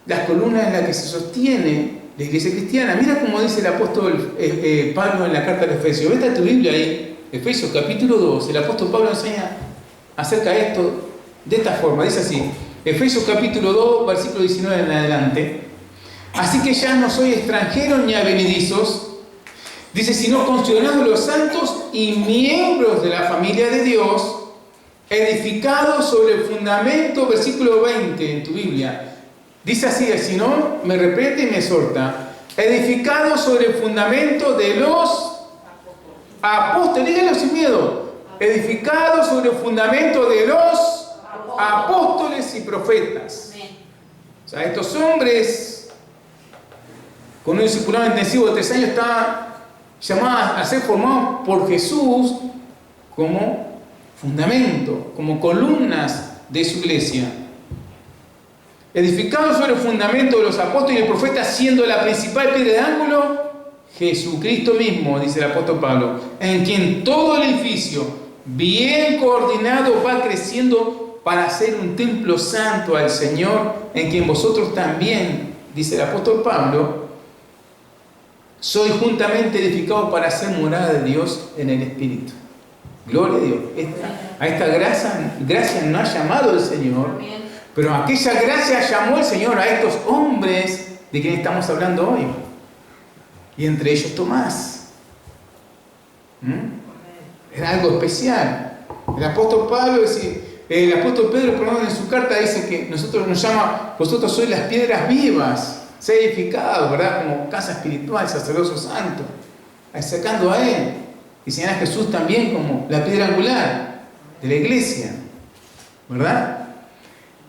Las columnas en las que se sostiene la iglesia cristiana. Mira cómo dice el apóstol Pablo en la carta de Efesios. Vete a tu Biblia ahí, Efesios capítulo 2. El apóstol Pablo enseña acerca de esto de esta forma. Dice así, Efesios capítulo 2, versículo 19 en adelante. Así que ya no soy extranjeros ni advenedizos, dice, sino considerados los santos y miembros de la familia de Dios, edificados sobre el fundamento, versículo 20 en tu Biblia. Dice así, si no, me reprende y me exhorta. Edificados sobre el fundamento de los apóstoles. Díganlo sin miedo. Edificados sobre el fundamento de los apóstoles y profetas. O sea, estos hombres, con un discipulado intensivo de 3 años, estaban llamados a ser formados por Jesús como fundamento, como columnas de su iglesia. Edificados sobre el fundamento de los apóstoles y profetas, siendo la principal piedra de ángulo Jesucristo mismo, dice el apóstol Pablo, en quien todo el edificio, bien coordinado, va creciendo para hacer un templo santo al Señor, en quien vosotros también, dice el apóstol Pablo, sois juntamente edificados para hacer morada de Dios en el Espíritu. Gloria a Dios. A esta gracia no ha llamado el Señor, pero a aquella gracia llamó el Señor a estos hombres de quienes estamos hablando hoy. Y entre ellos Tomás. Era algo especial. El apóstol Pedro, en su carta dice que nosotros nos llama, vosotros sois las piedras vivas, ser edificados, ¿verdad? Como casa espiritual, sacerdocio santo, sacando a Él. Y señala a Jesús también como la piedra angular de la iglesia, ¿verdad?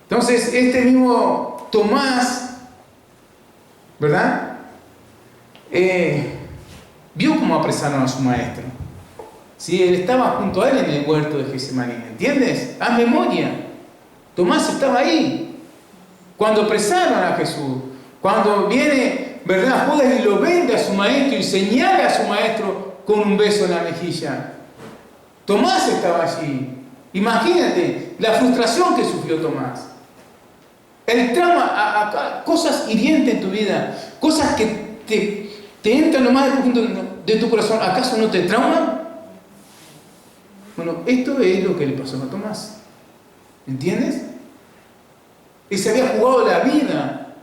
Entonces, este mismo Tomás, ¿verdad? Vio cómo apresaron a su maestro. ¿Sí? Él estaba junto a él en el huerto de Getsemaní, ¿entiendes? Haz memoria. Tomás estaba ahí cuando apresaron a Jesús. Cuando viene, ¿verdad? Judas y lo vende a su maestro y señala a su maestro con un beso en la mejilla. Tomás estaba allí. Imagínate la frustración que sufrió Tomás. El trauma, cosas hirientes en tu vida, cosas que te entran lo más profundo de tu corazón. ¿Acaso no te trauman? Bueno, esto es lo que le pasó a Tomás. ¿Entiendes? Él se había jugado la vida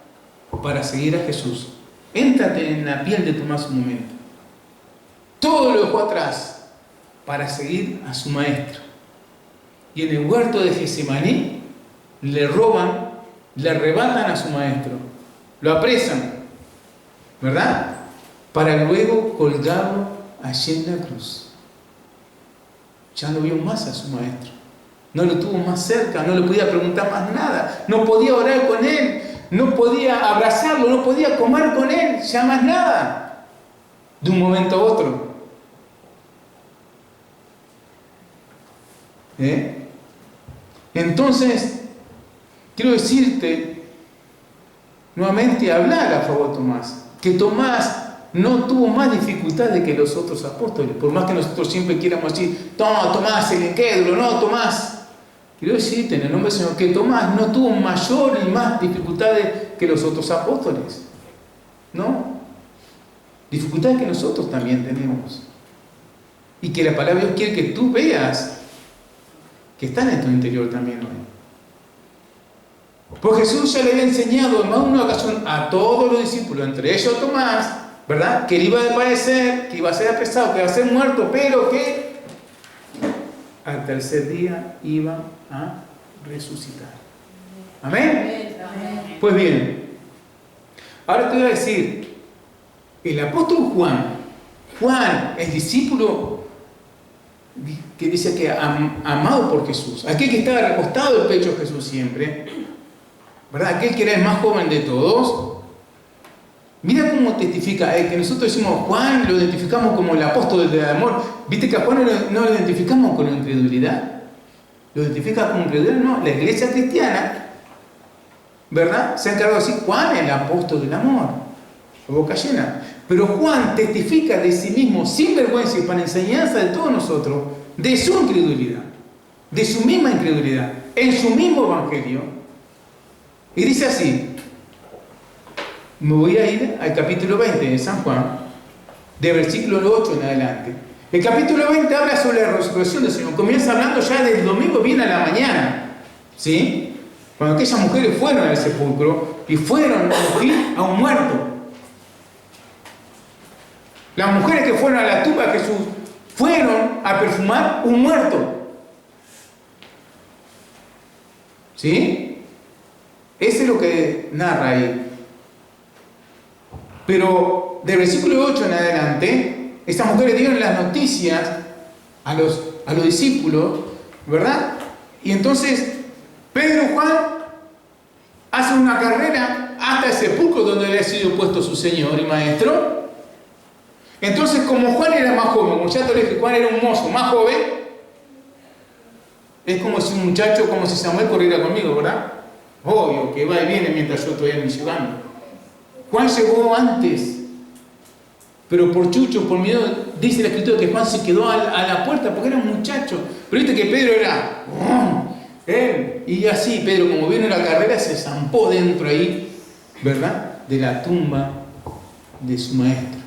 para seguir a Jesús. Éntrate en la piel de Tomás un momento. Todo lo dejó atrás para seguir a su maestro. Y en el huerto de Getsemaní le roban, le arrebatan a su maestro, lo apresan, ¿verdad? Para luego colgarlo allí en la cruz. Ya no vio más a su maestro, no lo tuvo más cerca, no le podía preguntar más nada, no podía orar con él, no podía abrazarlo, no podía comer con él, ya más nada, de un momento a otro. Entonces, quiero decirte nuevamente, hablar a favor de Tomás, que Tomás no tuvo más dificultades que los otros apóstoles, por más que nosotros siempre quieramos decir, no, Tomás el incrédulo, no, Tomás. Quiero decirte en el nombre del Señor que Tomás no tuvo mayor y más dificultades que los otros apóstoles. ¿No? Dificultades que nosotros también tenemos. Y que la palabra de Dios quiere que tú veas que están en tu interior también hoy. Pues Jesús ya le había enseñado en más de una ocasión a todos los discípulos, entre ellos Tomás, ¿verdad? Que él iba a padecer, que iba a ser apresado, que iba a ser muerto, pero que al tercer día iba a resucitar. ¿Amén? Amén. Pues bien, ahora te voy a decir, el apóstol Juan, el discípulo que dice que amado por Jesús, aquel que estaba recostado al pecho de Jesús siempre, ¿verdad? Aquel que era el más joven de todos. Mira cómo testifica, que nosotros decimos Juan, lo identificamos como el apóstol del amor. ¿Viste que a Juan no lo identificamos con incredulidad? ¿Lo identifica con incredulidad? No, la iglesia cristiana, ¿verdad? Se ha encargado de decir Juan, el apóstol del amor, a boca llena. Pero Juan testifica de sí mismo, sin vergüenza y para enseñanza de todos nosotros, de su incredulidad, de su misma incredulidad, en su mismo evangelio. Y dice así, me voy a ir al capítulo 20 de San Juan, de versículo 8 en adelante. El capítulo 20 habla sobre la resurrección del Señor. Comienza hablando ya del domingo bien a la mañana, ¿sí? Cuando aquellas mujeres fueron al sepulcro y fueron a ungir a un muerto. Las mujeres que fueron a la tumba de Jesús fueron a perfumar un muerto. ¿Sí? Ese es lo que narra ahí. Pero del versículo 8 en adelante, estas mujeres dieron las noticias a los discípulos, ¿verdad? Y entonces Pedro y Juan hacen una carrera hasta el sepulcro donde había sido puesto su Señor y Maestro. Entonces, como Juan era más joven, como ya te dije, Juan era un mozo más joven, es como si un muchacho, como si Samuel corriera conmigo, ¿verdad? Obvio, que va y viene mientras yo estoy en llegando. Juan llegó antes, pero por chucho, por miedo, dice la escritura que Juan se quedó a la puerta porque era un muchacho. Pero viste que Pedro era Él. Y así Pedro, como vino en la carrera, se zampó dentro ahí, ¿verdad?, de la tumba de su maestro.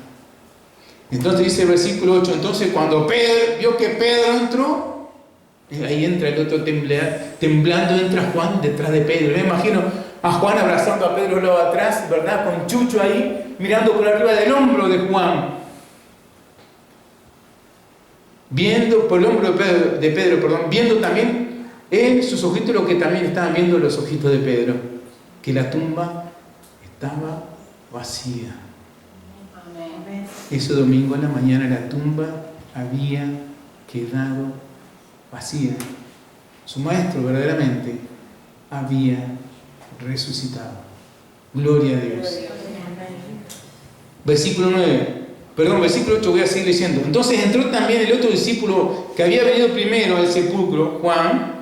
Entonces dice el versículo 8, entonces cuando Pedro vio que Pedro entró, ahí entra el otro temblando, entra Juan detrás de Pedro. Me imagino a Juan abrazando a Pedro al lado de atrás, ¿verdad?, con Chucho ahí, mirando por arriba del hombro de Juan. Viendo por el hombro de Pedro, viendo también en sus ojitos lo que también estaban viendo los ojitos de Pedro, que la tumba estaba vacía. Amén. Ese domingo en la mañana la tumba había quedado vacía. Su maestro verdaderamente había resucitado. Gloria a Dios. Versículo 8 voy a seguir leyendo. Entonces entró también el otro discípulo que había venido primero al sepulcro, Juan,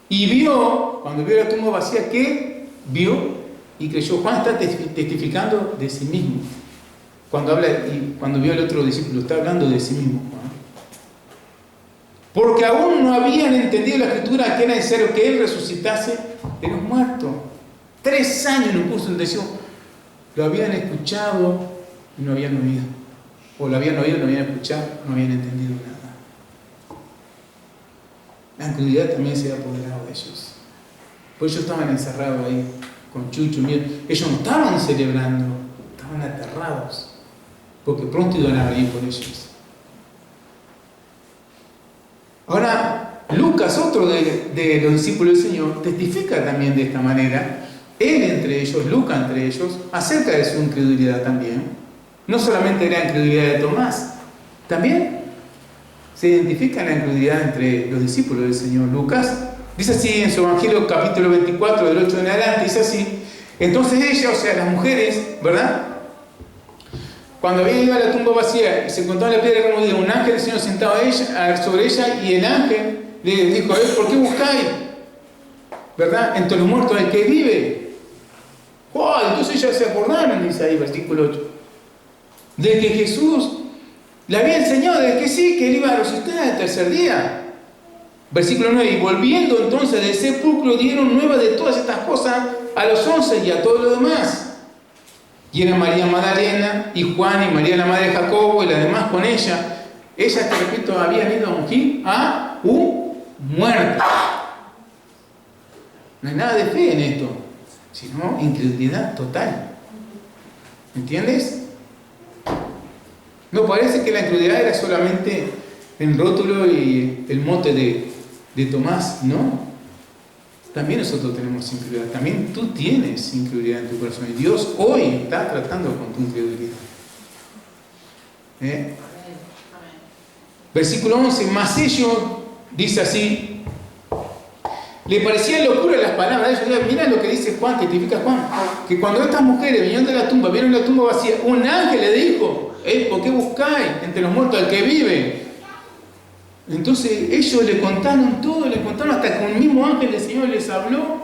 y vio, cuando vio la tumba vacía, ¿qué? Vio y creyó. Juan está testificando de sí mismo. Cuando vio al otro discípulo, está hablando de sí mismo, Juan. Porque aún no habían entendido la escritura que era necesario que él resucitase de los muertos. 3 años no puso en deseo. Lo habían escuchado y no habían oído. O lo habían oído y no habían escuchado, no habían entendido nada. La incredulidad también se había apoderado de ellos. Por ellos estaban encerrados ahí, con Chucho, miedo. Ellos no estaban celebrando, estaban aterrados. Porque pronto iban a venir por ellos. Ahora, Lucas, otro de los discípulos del Señor, testifica también de esta manera. Él entre ellos, Lucas entre ellos, acerca de su incredulidad también. No solamente la incredulidad de Tomás, también se identifica la incredulidad entre los discípulos del Señor. Lucas dice así en su Evangelio capítulo 24, del 8 en adelante, dice así. Entonces ellas, o sea, las mujeres, ¿verdad?, cuando habían ido a la tumba vacía y se encontraba la piedra removida, un ángel del Señor sentado sobre ella, y el ángel le dijo: ¿por qué buscáis, verdad, entre los muertos al que vive? ¡Oh! Entonces ellas se acordaron, dice ahí, versículo 8, de que Jesús le había enseñado de que sí, que él iba a resucitar al tercer día. Versículo 9, y volviendo entonces del sepulcro dieron nueva de todas estas cosas a los 11 y a todos los demás. Y era María Magdalena y Juan y María la madre de Jacobo y las demás con ella. Ellas, te repito, habían ido a ungir a un muerto. No hay nada de fe en esto, sino incredulidad total. ¿Entiendes? No parece que la incredulidad era solamente el rótulo y el mote de Tomás, no. También nosotros tenemos incredulidad. También tú tienes incredulidad en tu corazón. Y Dios hoy está tratando con tu incredulidad. Versículo 11. Mas ellos, dice así, le parecían locura las palabras de ellos. Mira lo que dice Juan, que testifica Juan. Que cuando estas mujeres vinieron de la tumba, vieron la tumba vacía, un ángel le dijo: ¿por qué buscáis entre los muertos al que vive? Entonces ellos le contaron todo, le contaron hasta que un mismo ángel del Señor les habló,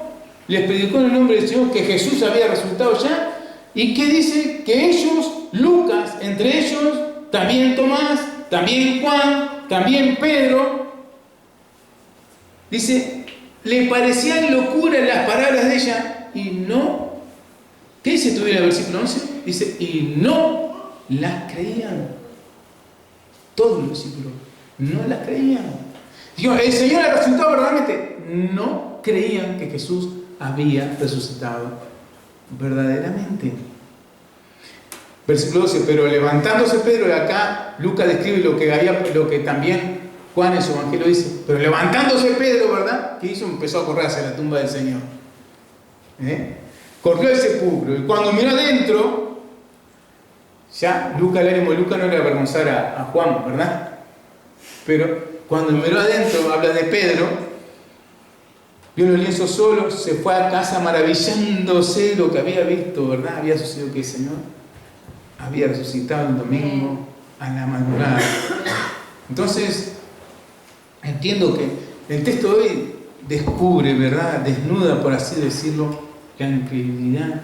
les predicó en el nombre del Señor que Jesús había resucitado ya. ¿Y qué dice? Que ellos, Lucas, entre ellos, también Tomás, también Juan, también Pedro, dice, le parecían locura las palabras de ella y no. ¿Qué dice todavía el versículo 11? Dice, y no las creían. Todos los discípulos no las creían. Digo, el Señor ha resucitado verdaderamente. No creían que Jesús había resucitado verdaderamente. Versículo 12. Pero levantándose Pedro, de acá Lucas describe lo que también Juan en su Evangelio dice. Pero levantándose Pedro, ¿verdad? ¿Qué hizo? Empezó a correr hacia la tumba del Señor. Corrió al sepulcro. Y cuando miró adentro, ya Lucas, el ánimo de Lucas no le avergonzar a Juan, ¿verdad? Pero cuando miró adentro, habla de Pedro, vio los lienzos solos, se fue a casa maravillándose de lo que había visto, ¿verdad? Había sucedido que el Señor había resucitado el domingo a la madrugada. Entonces, entiendo que el texto de hoy descubre, ¿verdad? Desnuda, por así decirlo, la incredulidad,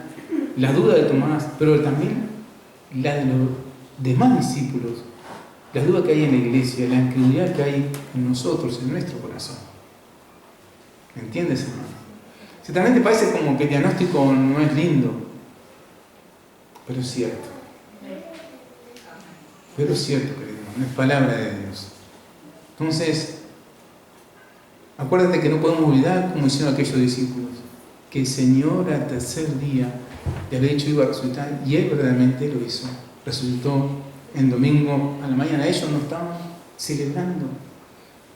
la duda de Tomás, pero también la de los demás discípulos. La duda que hay en la iglesia, la incredulidad que hay en nosotros, en nuestro corazón. ¿Entiendes, hermano? Si también te parece como que el diagnóstico no es lindo, pero es cierto. Pero es cierto, querido hermano, es palabra de Dios. Entonces, acuérdate que no podemos olvidar, como hicieron aquellos discípulos, que el Señor al tercer día le había dicho iba a resucitar, y Él verdaderamente lo hizo. Resucitó en domingo a la mañana. Ellos no estaban celebrando.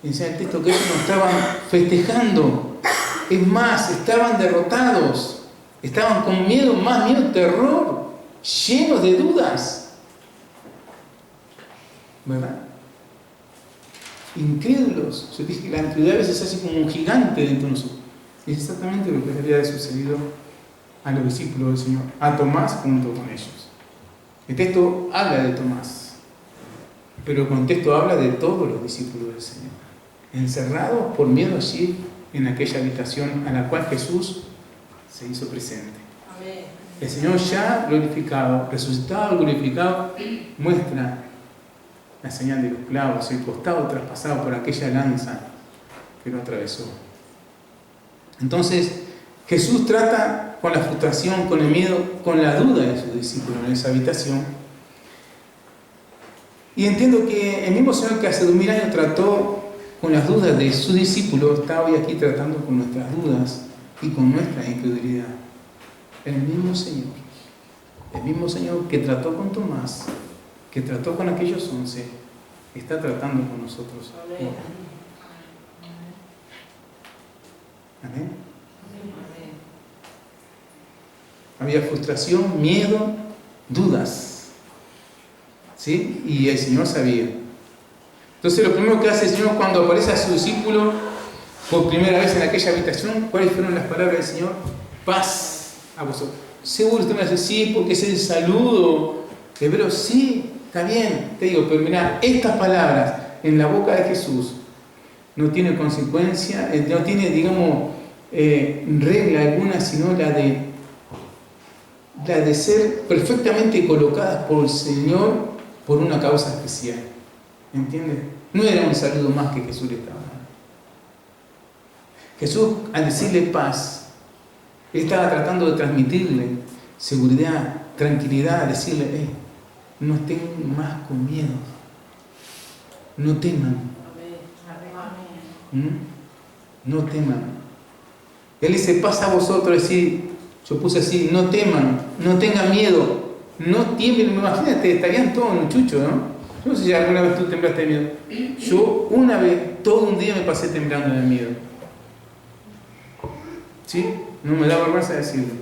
Dice el texto que ellos no estaban festejando. Es más, estaban derrotados. Estaban con miedo, más miedo, terror, llenos de dudas. ¿Verdad? Incrédulos. Yo dije que la incredulidad a veces es así como un gigante dentro de nosotros. Y es exactamente lo que le había sucedido a los discípulos del Señor, a Tomás junto con ellos. El texto habla de Tomás, pero el contexto habla de todos los discípulos del Señor, encerrados por miedo allí en aquella habitación a la cual Jesús se hizo presente. Amén. El Señor ya glorificado, resucitado, glorificado, muestra la señal de los clavos, el costado traspasado por aquella lanza que lo atravesó. Entonces, Jesús trata con la frustración, con el miedo, con la duda de sus discípulos en esa habitación. Y entiendo que el mismo Señor que hace 2000 años trató con las dudas de sus discípulos, está hoy aquí tratando con nuestras dudas y con nuestra incredulidad. El mismo Señor que trató con Tomás, que trató con aquellos 11, está tratando con nosotros. Amén. Había frustración, miedo, dudas. ¿Sí? Y el Señor sabía. Entonces lo primero que hace el Señor cuando aparece a su discípulo por primera vez en aquella habitación, ¿cuáles fueron las palabras del Señor? Paz a vosotros. Seguro usted me dice, sí, porque es el saludo. Pero sí, está bien, te digo, pero mirá, estas palabras en la boca de Jesús no tiene consecuencia, no tiene, digamos, regla alguna, sino la de ser perfectamente colocadas por el Señor por una causa especial. ¿Entiendes? No era un saludo más que Jesús le estaba dando. Jesús, al decirle paz, Él estaba tratando de transmitirle seguridad, tranquilidad, decirle, no estén más con miedo, no teman. No teman. Él dice, paz a vosotros, decir, yo puse así, no teman, no tengan miedo, no tiemblen. Imagínate, estarían todos en un chucho, ¿no? Yo no sé si alguna vez tú temblaste de miedo. Yo una vez, todo un día me pasé temblando de miedo. ¿Sí? No me da vergüenza decirlo.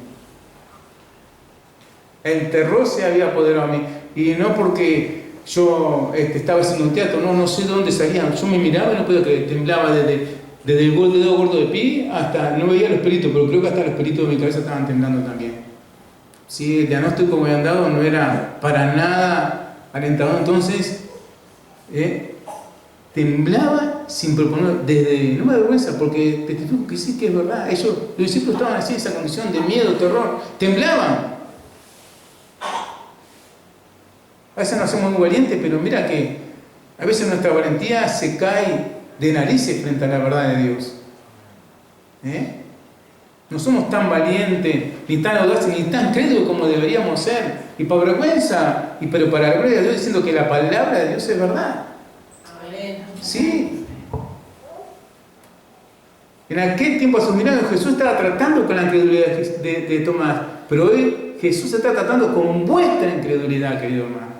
El terror se había apoderado a mí. Y no porque yo estaba haciendo un teatro, no sé de dónde salían. Yo me miraba y no podía creer, temblaba desde el dedo gordo de pie hasta, no veía los pelitos, pero creo que hasta los pelitos de mi cabeza estaban temblando también. Sí, el diagnóstico que me habían dado no era para nada alentador. Entonces, temblaba sin proponer, no me da vergüenza, porque testifico que sí que es verdad. Ellos, los discípulos estaban así en esa condición de miedo, terror, temblaban. A veces no somos muy valientes, pero mira que a veces nuestra valentía se cae de narices frente a la verdad de Dios. No somos tan valientes, ni tan audaces, ni tan crédulos como deberíamos ser. Y por vergüenza, pero para la gloria de Dios, diciendo que la palabra de Dios es verdad. Sí. En aquel tiempo, a sus milagros, Jesús estaba tratando con la incredulidad de Tomás. Pero hoy Jesús está tratando con vuestra incredulidad, querido hermano.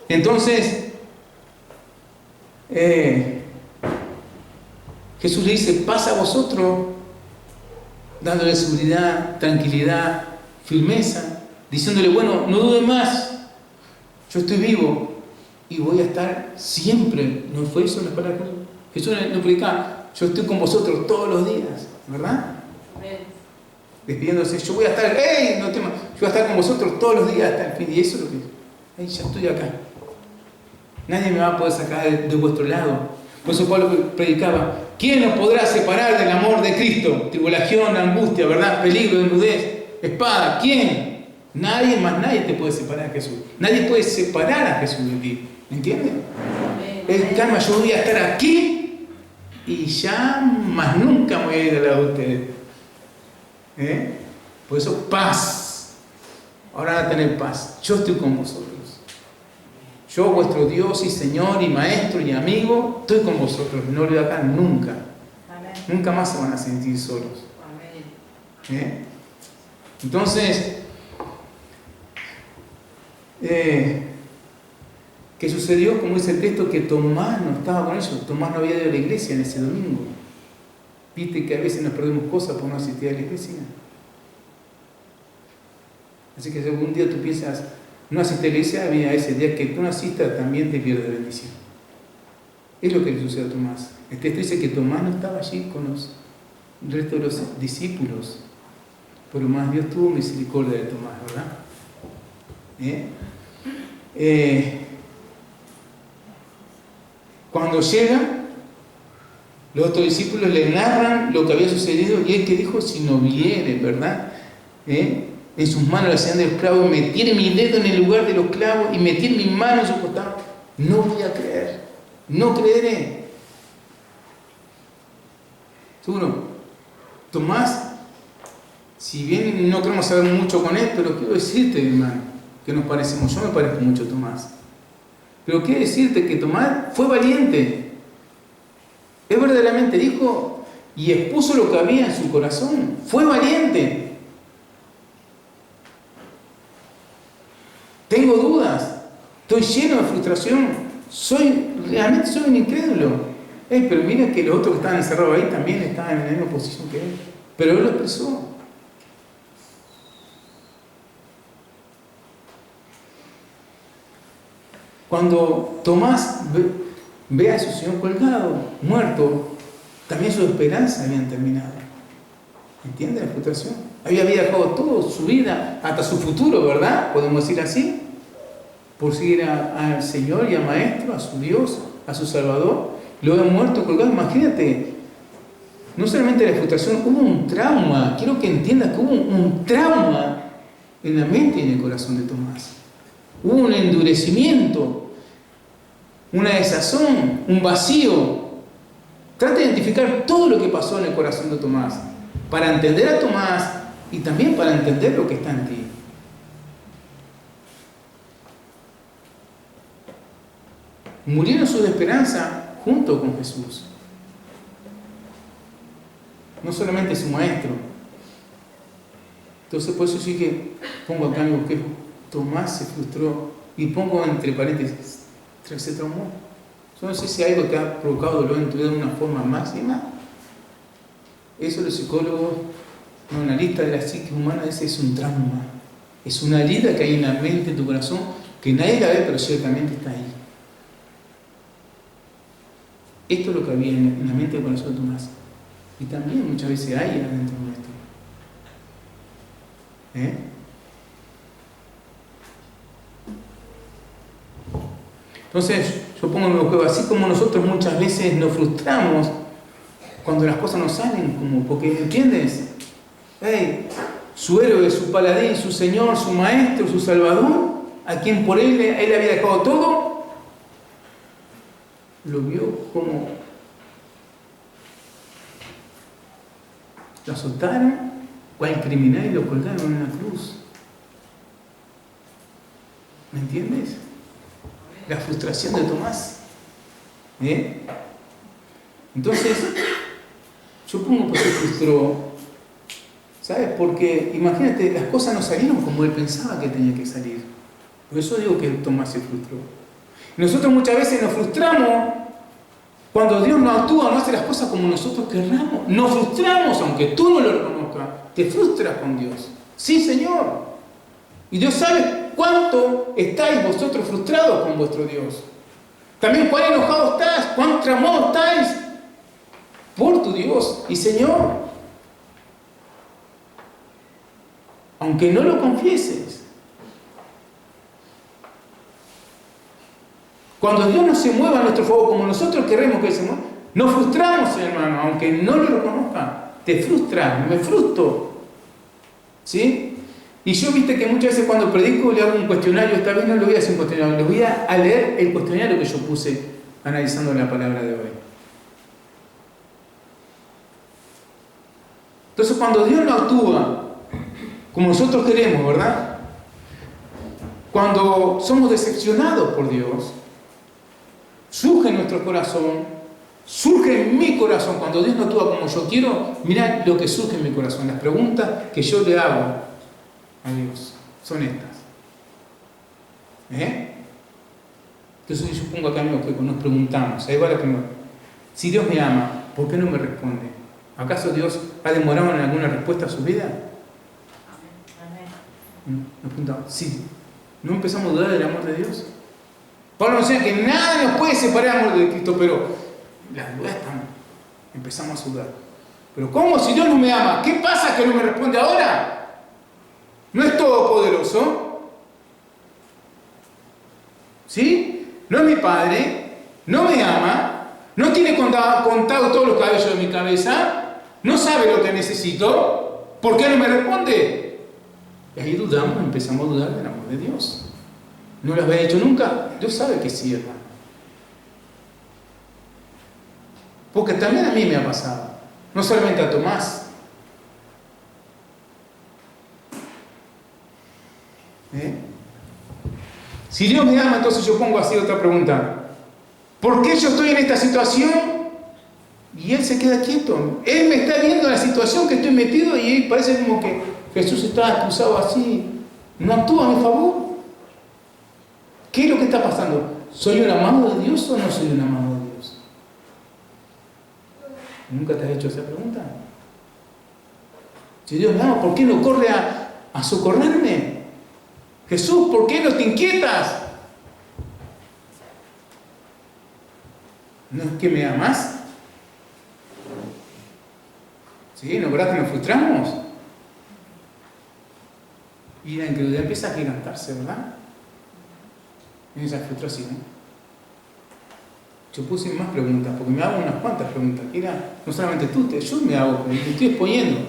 Entonces, Jesús le dice, paz a vosotros, dándole seguridad, tranquilidad, firmeza, diciéndole, bueno, no dudes más, yo estoy vivo y voy a estar siempre. ¿No fue eso las palabras de Jesús? Jesús no predicaba, yo estoy con vosotros todos los días, ¿verdad? Despidiéndose, yo voy a estar, no temas, yo voy a estar con vosotros todos los días hasta el fin. Y eso es lo que, ya estoy acá. Nadie me va a poder sacar de vuestro lado. Por eso Pablo predicaba, ¿quién nos podrá separar del amor de Cristo? Tribulación, angustia, ¿verdad? Peligro, desnudez, espada. ¿Quién? Nadie más, nadie te puede separar a Jesús. Nadie puede separar a Jesús de ti. ¿Entienden? Es calma, yo voy a estar aquí y ya más nunca me voy a ir al lado de ustedes. Por eso, paz. Ahora van a tener paz. Yo estoy con vosotros. Yo, vuestro Dios y Señor y Maestro y amigo, estoy con vosotros. No lo hagan nunca. Amén. Nunca más se van a sentir solos. Amén. Entonces, ¿qué sucedió? Como dice el texto, que Tomás no estaba con ellos. Tomás no había ido a la iglesia en ese domingo. Viste que a veces nos perdemos cosas por no asistir a la iglesia. Así que si algún día tú piensas, no asistir a la iglesia, había ese día que tú no asistas, también te pierdes la bendición. Es lo que le sucedió a Tomás. El texto dice que Tomás no estaba allí con el resto de los discípulos. Pero más Dios tuvo misericordia de Tomás, ¿verdad? Cuando llega, los otros discípulos le narran lo que había sucedido y él que dijo, si no viere, ¿verdad? En sus manos la señal del clavo, meter mi dedo en el lugar de los clavos y meter mi mano en su costado, no voy a creer, no creeré. Seguro, Tomás, si bien no queremos saber mucho con él, pero quiero decirte, hermano, que nos parecemos, yo me parezco mucho a Tomás. Pero quiero decirte que Tomás fue valiente. Él verdaderamente dijo y expuso lo que había en su corazón. Fue valiente. Tengo dudas. Estoy lleno de frustración. Realmente soy un incrédulo. Pero mira que los otros que estaban encerrados ahí también estaban en la misma posición que él. Pero él lo expresó. Cuando Tomás ve a su Señor colgado, muerto, también su esperanza había terminado. ¿Entiende la frustración? Había dejado todo, su vida, hasta su futuro, ¿verdad? Podemos decir así, por seguir al Señor y al Maestro, a su Dios, a su Salvador. Lo había muerto colgado. Imagínate, no solamente la frustración, hubo un trauma. Quiero que entiendas que hubo un trauma en la mente y en el corazón de Tomás. Hubo un endurecimiento, una desazón, un vacío. Trata de identificar todo lo que pasó en el corazón de Tomás, para entender a Tomás y también para entender lo que está en ti. Murieron sus esperanza junto con Jesús. No solamente su Maestro. Entonces por eso sí que pongo acá algo que Tomás se frustró y pongo entre paréntesis, se traumó. Yo no sé si algo te ha provocado dolor en tu vida de una forma máxima. Eso los psicólogos, no, una lista de la psique humana, ese es un trauma. Es una herida que hay en la mente, en tu corazón, que nadie la ve, pero ciertamente está ahí. Esto es lo que había en la mente y el corazón de Tomás. Y también muchas veces hay adentro nuestro. Entonces, yo pongo en el juego, así como nosotros muchas veces nos frustramos cuando las cosas no salen como, porque, ¿entiendes? Su héroe, su paladín, su Señor, su Maestro, su Salvador, a quien por él había dejado todo, lo vio como lo azotaron, cual criminal, y lo colgaron en la cruz. ¿Me entiendes? La frustración de Tomás. Entonces, yo pongo que se frustró. ¿Sabes? Porque imagínate, las cosas no salieron como él pensaba que tenía que salir. Por eso digo que Tomás se frustró. Y nosotros muchas veces nos frustramos cuando Dios no actúa, no hace las cosas como nosotros querramos. Nos frustramos, aunque tú no lo reconozcas. Te frustras con Dios. Sí, Señor. Y Dios sabe cuánto estáis vosotros frustrados con vuestro Dios. También cuán enojado estás, cuán tramado estáis por tu Dios y Señor. Aunque no lo confieses. Cuando Dios no se mueva a nuestro favor como nosotros queremos que se mueva, nos frustramos, hermano, aunque no lo reconozca. Te frustras, me frustro. ¿Sí? Y yo viste que muchas veces cuando predico le hago un cuestionario, esta vez no le voy a hacer un cuestionario, le voy a leer el cuestionario que yo puse analizando la palabra de hoy. Entonces cuando Dios no actúa como nosotros queremos, ¿verdad? Cuando somos decepcionados por Dios, surge en nuestro corazón, surge en mi corazón, cuando Dios no actúa como yo quiero, mirá lo que surge en mi corazón. Las preguntas que yo le hago a Dios son estas. Entonces yo pongo acá algo que nos preguntamos, ahí va la primera. Si Dios me ama, ¿por qué no me responde? ¿Acaso Dios ha demorado en alguna respuesta a su vida? Nos preguntamos, sí. ¿No empezamos a dudar del amor de Dios? Pablo nos enseña que nada nos puede separar del amor de Cristo, pero las dudas están, empezamos a dudar. Pero ¿cómo si Dios no me ama? ¿Qué pasa que no me responde ahora? ¿No es todopoderoso? ¿Sí? No es mi Padre, no me ama, no tiene contado todos los cabellos de mi cabeza, no sabe lo que necesito, ¿por qué no me responde? Y ahí dudamos, empezamos a dudar del amor de Dios. ¿No lo había dicho nunca? Dios sabe que sí, hermano. Porque también a mí me ha pasado, no solamente a Tomás. Si Dios me ama, entonces yo pongo así otra pregunta. ¿Por qué yo estoy en esta situación? Y Él se queda quieto. Él me está viendo la situación que estoy metido y parece como que Jesús está excusado así. No actúa a mi favor. ¿Qué es lo que está pasando? ¿Soy un amado de Dios o no soy un amado de Dios? ¿Nunca te has hecho esa pregunta? Si Dios me ama, ¿por qué no corre a socorrerme? Jesús, ¿por qué no te inquietas? ¿No es que me amas? ¿Sí? ¿No es verdad que nos frustramos? Y la incredulidad empieza a gigantarse, ¿verdad? En esa frustración. Yo puse más preguntas, porque me hago unas cuantas preguntas. No solamente tú, yo me hago, me estoy exponiendo.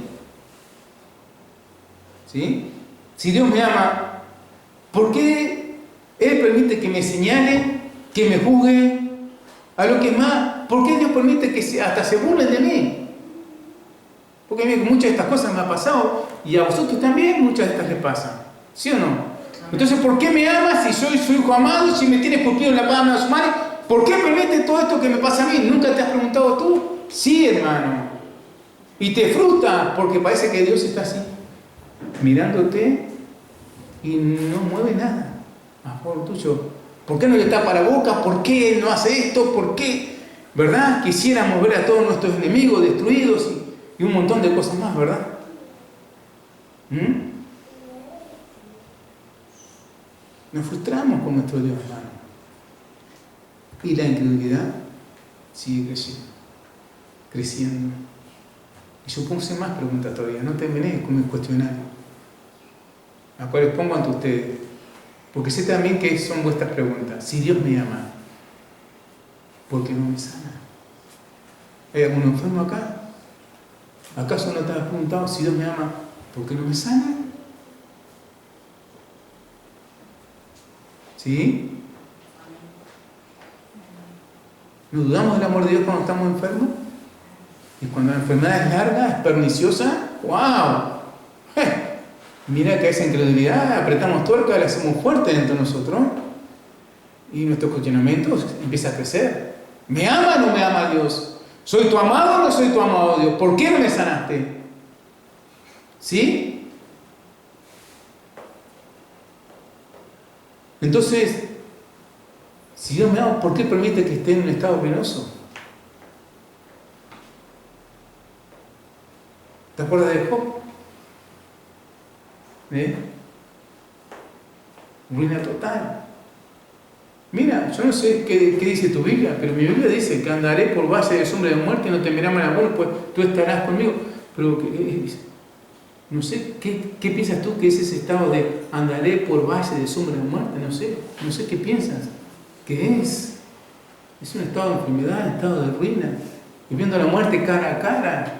¿Sí? Si Dios me ama, ¿por qué Él permite que me señale, que me juzgue? A lo que más, ¿por qué Dios permite que hasta se burlen de mí? Porque muchas de estas cosas me han pasado y a vosotros también muchas de estas les pasan. ¿Sí o no? Entonces, ¿por qué me amas si soy su hijo amado, si me tienes cumplido en la palma de su mano? ¿Por qué permite todo esto que me pasa a mí? ¿Nunca te has preguntado tú? Sí, hermano. Y te frustra porque parece que Dios está así, mirándote y no mueve nada a favor tuyo. ¿Por qué no le tapa la boca? ¿Por qué no hace esto? ¿Por qué? ¿Verdad? Quisiéramos ver a todos nuestros enemigos destruidos y un montón de cosas más, ¿verdad? Nos frustramos con nuestro Dios, hermano. Y la incredulidad sigue creciendo. Y yo puse más preguntas todavía, no terminé con mi cuestionario, las cuales pongo ante ustedes, porque sé también que son vuestras preguntas. Si Dios me ama, ¿por qué no me sana? ¿Hay algún enfermo acá? ¿Acaso no te has preguntado si Dios me ama, por qué no me sana? ¿Sí? ¿No dudamos del amor de Dios cuando estamos enfermos? Y cuando la enfermedad es larga, es perniciosa, ¡wow! Mira que esa incredulidad, apretamos tuerca, la hacemos fuerte dentro de nosotros y nuestros cuestionamientos empiezan a crecer. ¿Me ama o no me ama Dios? ¿Soy tu amado o no soy tu amado Dios? ¿Por qué no me sanaste? ¿Sí? Entonces, si Dios me ama, ¿por qué permite que esté en un estado penoso? ¿Te acuerdas de Job? Ruina total. Mira, yo no sé qué dice tu Biblia, pero mi Biblia dice que andaré por valle de sombra de muerte y no temeré mal alguno, pues tú estarás conmigo. Pero no sé, ¿qué piensas tú que es ese estado de andaré por valle de sombra de muerte? No sé qué piensas. ¿Qué es? Es un estado de enfermedad, un estado de ruina, y viendo la muerte cara a cara.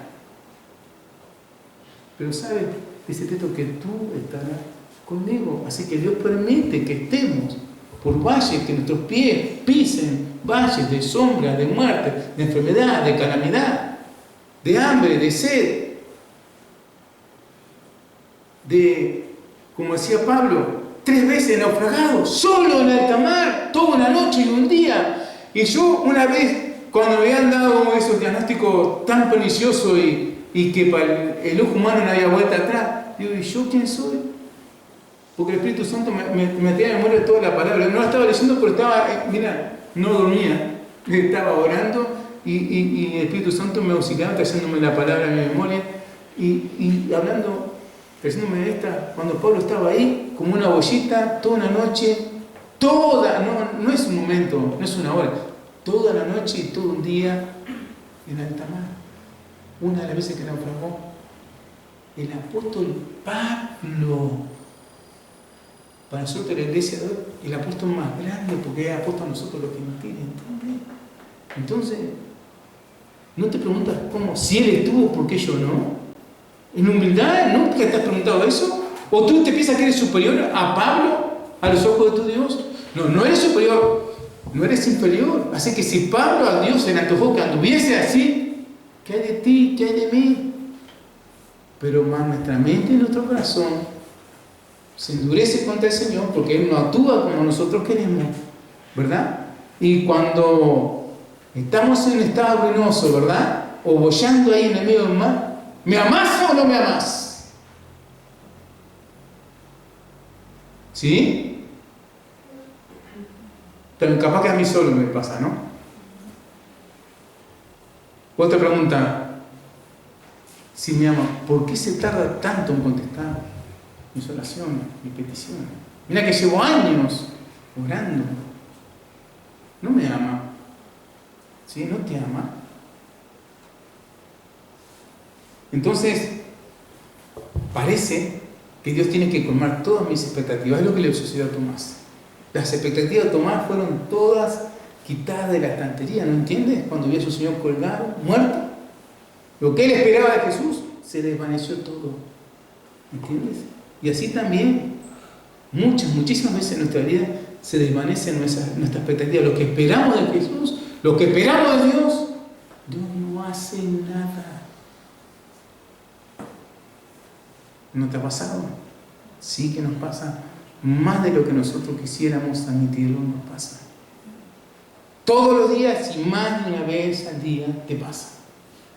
Pero ¿sabes? dice Tito que tú estarás conmigo. Así que Dios permite que estemos por valles, que nuestros pies pisen valles de sombra, de muerte, de enfermedad, de calamidad, de hambre, de sed, de, como decía Pablo, 3 veces naufragado, solo en alta mar, toda una noche y un día. Y yo una vez, cuando me habían dado esos diagnósticos tan perniciosos y que para el ojo humano no había vuelta atrás, digo, ¿y yo quién soy? Porque el Espíritu Santo me tenía en memoria toda la palabra. No la estaba leyendo, pero estaba, mira, no dormía, estaba orando y el Espíritu Santo me auxiliaba trayéndome la palabra en mi memoria y hablando, trayéndome esta, cuando Pablo estaba ahí, como una bollita, toda una noche, no es un momento, no es una hora, toda la noche y todo un día en alta mar. Una de las veces que naufragó el apóstol Pablo. Para nosotros la iglesia de hoy, el apóstol más grande, porque es apóstol a nosotros los que nos tienen. Entonces, no te preguntas cómo, si él estuvo, ¿por qué yo no? En humildad, ¿no? ¿Te has preguntado eso? ¿O tú te piensas que eres superior a Pablo, a los ojos de tu Dios? No eres superior, no eres inferior. Así que si Pablo a Dios se le antojó que anduviese así, ¿qué hay de ti? ¿Qué hay de mí? Pero más nuestra mente y nuestro corazón se endurece contra el Señor porque Él no actúa como nosotros queremos, ¿verdad? Y cuando estamos en estado ruinoso, ¿verdad? O boyando ahí en el medio del mar, ¿me amás o no me amás? ¿Sí? Pero capaz que a mí solo me pasa, ¿no? Otra pregunta, si me ama, ¿por qué se tarda tanto en contestar mis oraciones, mis peticiones? Mira que llevo años orando. No me ama. ¿Sí? No te ama. Entonces, parece que Dios tiene que colmar todas mis expectativas. Es lo que le sucedió a Tomás. Las expectativas de Tomás fueron todas quitadas de la estantería, ¿no entiendes? Cuando vio a su Señor colgado, muerto. Lo que él esperaba de Jesús se desvaneció todo. ¿Entiendes? Y así también, muchísimas veces en nuestra vida se desvanece nuestra expectativa. Lo que esperamos de Jesús, lo que esperamos de Dios, Dios no hace nada. ¿No te ha pasado? Sí que nos pasa. Más de lo que nosotros quisiéramos admitirlo, nos pasa. Todos los días y más de una vez al día te pasa.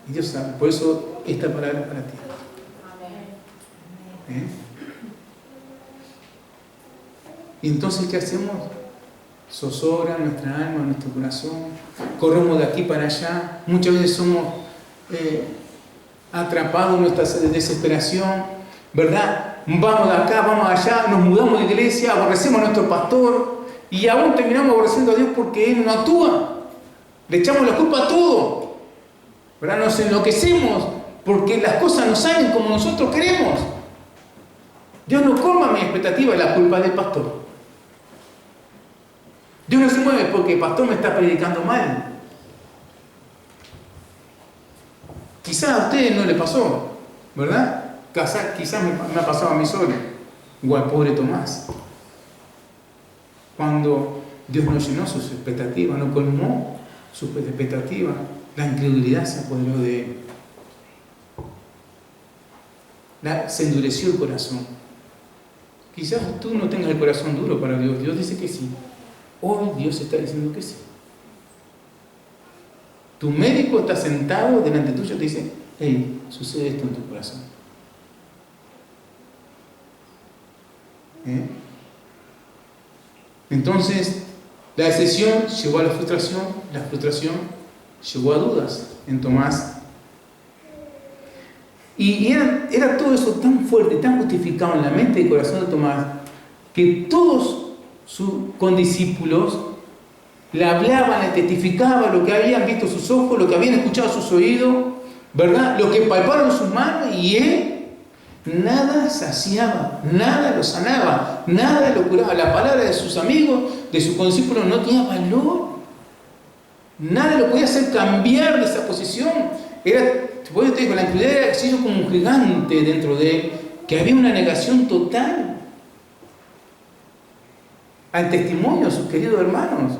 Y Dios sabe. Por eso esta palabra es para ti. ¿Eh? Y entonces, ¿qué hacemos? Zozobra nuestra alma, nuestro corazón, corremos de aquí para allá, muchas veces somos atrapados en nuestra desesperación, ¿verdad? Vamos de acá, vamos allá, nos mudamos de iglesia, aborrecemos a nuestro pastor y aún terminamos aborreciendo a Dios porque Él no actúa, le echamos la culpa a todo, ¿verdad? Nos enloquecemos porque las cosas no salen como nosotros queremos. Dios no colma mi expectativa, es la culpa del pastor. Dios no se mueve porque el pastor me está predicando mal. Quizás a ustedes no le pasó, ¿verdad? Quizás me ha pasado a mí solo, o al pobre Tomás. Cuando Dios no llenó sus expectativas, no colmó sus expectativas, la incredulidad se apoderó de él. Se endureció el corazón. Quizás tú no tengas el corazón duro para Dios. Dios dice que sí. Hoy Dios está diciendo que sí. Tu médico está sentado delante tuyo y te dice: hey, sucede esto en tu corazón. Entonces, la decisión llevó a la frustración llevó a dudas en Tomás. Y era todo eso tan fuerte, tan justificado en la mente y corazón de Tomás, que todos sus condiscípulos le hablaban, le testificaban lo que habían visto sus ojos, lo que habían escuchado sus oídos, ¿verdad? Lo que palparon sus manos, y él nada saciaba, nada lo sanaba, nada lo curaba. La palabra de sus amigos, de sus condiscípulos, no tenía valor. Nada lo podía hacer cambiar de esa posición. Por eso te digo, la incredulidad era como un gigante dentro de él, que había una negación total al testimonio de sus queridos hermanos.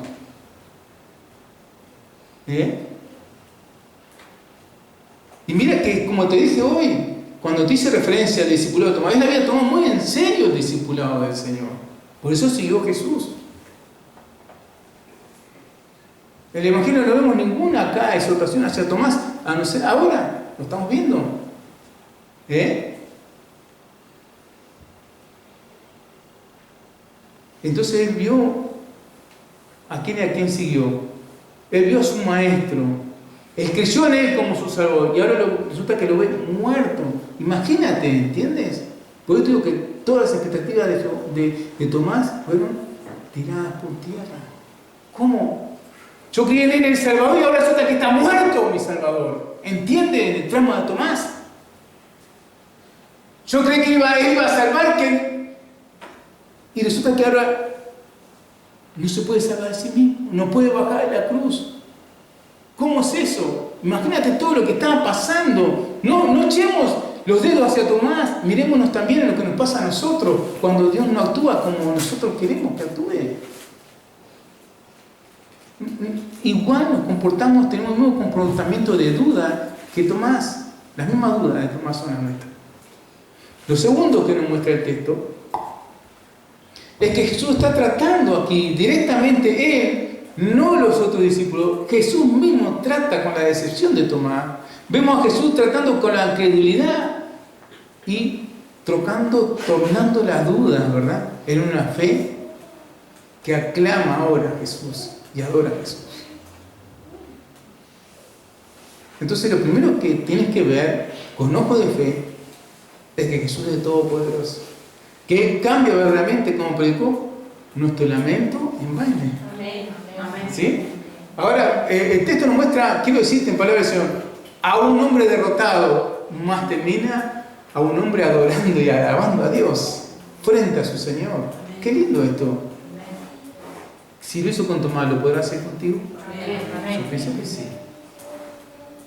Y mira que, como te dije hoy, cuando te hice referencia al discipulado de Tomás, él había tomado muy en serio el discipulado del Señor. Por eso siguió Jesús. En el Evangelio no vemos ninguna acá exhortación hacia Tomás, a no ser ahora, lo estamos viendo. Entonces él vio a quién siguió. Él vio a su maestro. Él creyó en él como su salvador. Y ahora resulta que lo ve muerto. Imagínate, ¿entiendes? Por eso digo que todas las expectativas de Tomás fueron tiradas por tierra. ¿Cómo? Yo creí en él el Salvador y ahora resulta que está muerto mi Salvador. ¿Entiende el tramo de Tomás? Yo creí que él iba a salvar y resulta que ahora no se puede salvar a sí mismo, no puede bajar de la cruz. ¿Cómo es eso? Imagínate todo lo que estaba pasando. No echemos los dedos hacia Tomás, mirémonos también en lo que nos pasa a nosotros cuando Dios no actúa como nosotros queremos que actúe. Igual nos comportamos, tenemos el mismo comportamiento de duda que Tomás. Las mismas dudas de Tomás son las nuestras. Lo segundo que nos muestra el texto es que Jesús está tratando aquí directamente él, no los otros discípulos. Jesús mismo trata con la decepción de Tomás. Vemos a Jesús tratando con la incredulidad y tornando las dudas, ¿verdad?, en una fe que aclama ahora a Jesús y adora a Jesús. Entonces lo primero que tienes que ver con ojo de fe es que Jesús es todopoderoso, que Él cambia verdaderamente, como predicó, nuestro lamento en baile. ¿Sí? Ahora, el texto nos muestra, quiero decirte en palabras del Señor, a un hombre derrotado, más termina a un hombre adorando y alabando a Dios frente a su Señor. Qué lindo esto. Si lo hizo con Tomás, ¿lo podrá hacer contigo? Yo pienso que sí.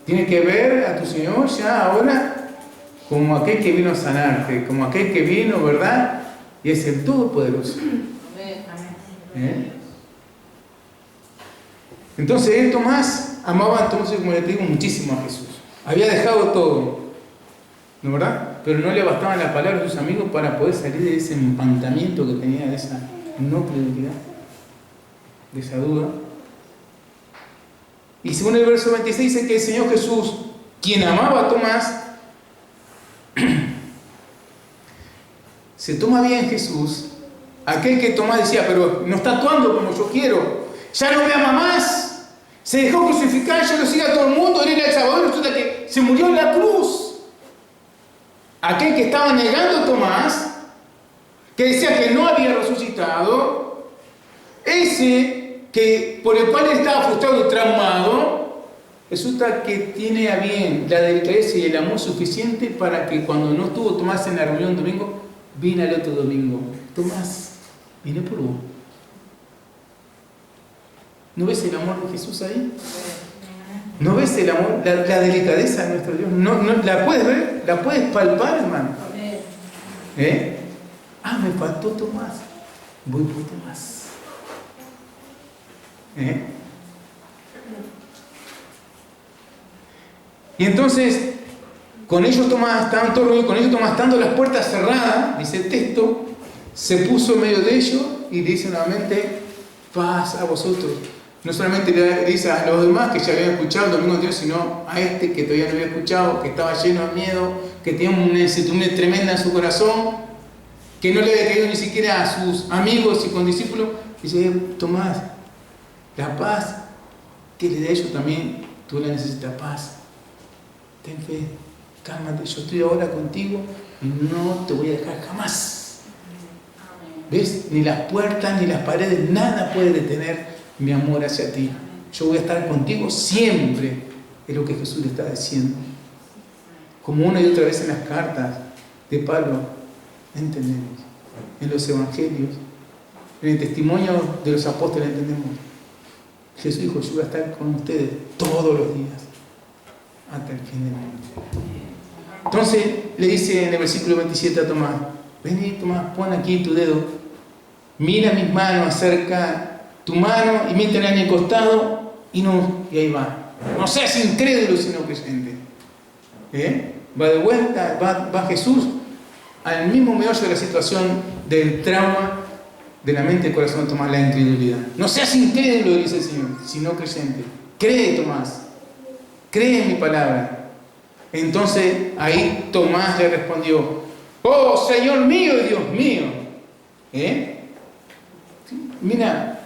Tienes que ver a tu Señor ya ahora como aquel que vino a sanarte, como aquel que vino, ¿verdad? Y es el Todopoderoso. Entonces Tomás amaba entonces, como le digo, muchísimo a Jesús. Había dejado todo, ¿no, verdad? Pero no le bastaban las palabras de sus amigos para poder salir de ese empantamiento que tenía, de esa no credibilidad, de esa duda. Y según el verso 26 dice que el Señor Jesús, quien amaba a Tomás, se toma bien Jesús, aquel que Tomás decía, pero no está actuando como yo quiero, ya no me ama más, se dejó crucificar, ya lo sigue a todo el mundo, él era el Salvador, resulta que se murió en la cruz. Aquel que estaba negando a Tomás, que decía que no había resucitado, ese que por el cual él estaba frustrado y traumado, resulta que tiene a bien la delicadeza y el amor suficiente para que cuando no estuvo Tomás en la reunión domingo, vino el otro domingo. Tomás, vine por vos. ¿No ves el amor de Jesús ahí? ¿No ves el amor, la delicadeza de nuestro Dios? ¿No, la puedes ver? ¿La puedes palpar, hermano? Me faltó Tomás. Voy por Tomás. Y entonces, con ellos Tomás, estaban todos reunidos, con ellos Tomás, estando las puertas cerradas, dice el texto, se puso en medio de ellos y le dice nuevamente, paz a vosotros. No solamente le dice a los demás que ya habían escuchado el domingo anterior, sino a este que todavía no había escuchado, que estaba lleno de miedo, que tenía una incertidumbre tremenda en su corazón, que no le había creído ni siquiera a sus amigos y condiscípulos. Dice, Tomás, la paz que le da a ellos también, tú la necesitas, paz. Ten fe, cálmate, yo estoy ahora contigo y no te voy a dejar jamás. ¿Ves? Ni las puertas, ni las paredes, nada puede detener mi amor hacia ti. Yo voy a estar contigo siempre, es lo que Jesús le está diciendo. Como una y otra vez en las cartas de Pablo, entendemos. En los evangelios, en el testimonio de los apóstoles entendemos. Jesús dijo, yo voy a estar con ustedes todos los días, hasta el fin del mundo. Entonces le dice en el versículo 27 a Tomás, vení Tomás, pon aquí tu dedo, mira mis manos, acerca tu mano y métela en el costado y ahí va. No seas incrédulo sino creyente. Va de vuelta, va Jesús al mismo meollo de la situación del trauma de la mente y el corazón de Tomás, la incredulidad. No seas incrédulo, dice el Señor, sino creyente. Cree, Tomás, cree en mi palabra. Entonces ahí Tomás le respondió, oh Señor mío y Dios mío. Mira,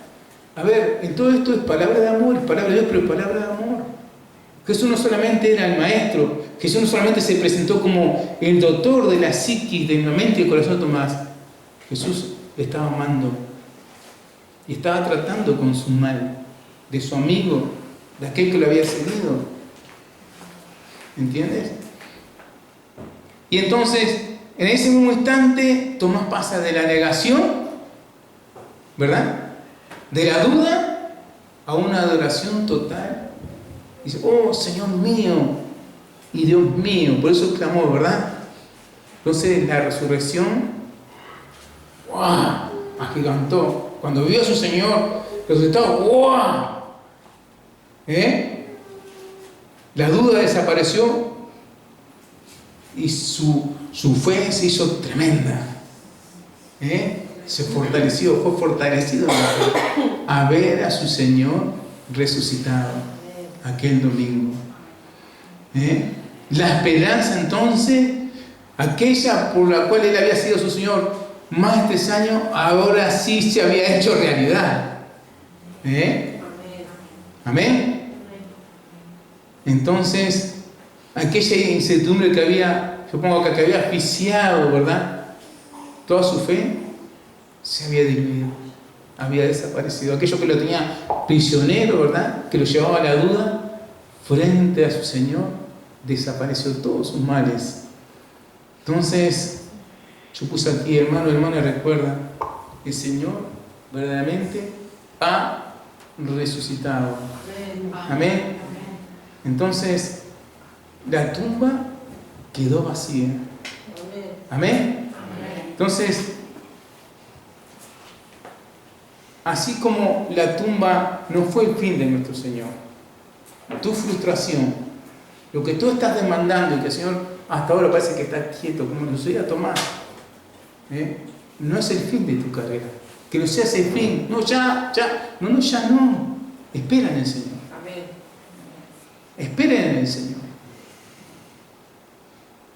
a ver, en todo esto es palabra de amor, es palabra de Dios, pero es palabra de amor. Jesús no solamente era el maestro, Jesús no solamente se presentó como el doctor de la psiquis, de la mente y el corazón de Tomás. Jesús le estaba amando y estaba tratando con su mal, de su amigo, de aquel que lo había seguido. ¿Entiendes? Y entonces, en ese mismo instante, Tomás pasa de la negación, ¿verdad?, de la duda a una adoración total. Dice, oh Señor mío y Dios mío. Por eso clamó, ¿verdad? Entonces la resurrección, ¡wow!, agigantó. Cuando vio a su Señor resucitado, ¡wow!, la duda desapareció y su fe se hizo tremenda. Se fortaleció, fue fortalecido a ver a su Señor resucitado aquel domingo. La esperanza entonces, aquella por la cual él había sido su Señor más de 3 años, ahora sí se había hecho realidad. Amén. Entonces, aquella incertidumbre que había, supongo que había asfixiado, ¿verdad?, toda su fe, se había diluido, había desaparecido. Aquello que lo tenía prisionero, ¿verdad?, que lo llevaba a la duda, frente a su Señor, desapareció todos sus males. Entonces, yo puse aquí, hermano, recuerda, el Señor verdaderamente ha resucitado. Amén. Entonces, la tumba quedó vacía. Amén. Entonces, así como la tumba no fue el fin de nuestro Señor, tu frustración, lo que tú estás demandando y que el Señor hasta ahora parece que está quieto, como lo sucedía a Tomás, no es el fin de tu carrera. Que no seas el fin. No, ya no. Espera en el Señor. Esperen en el Señor.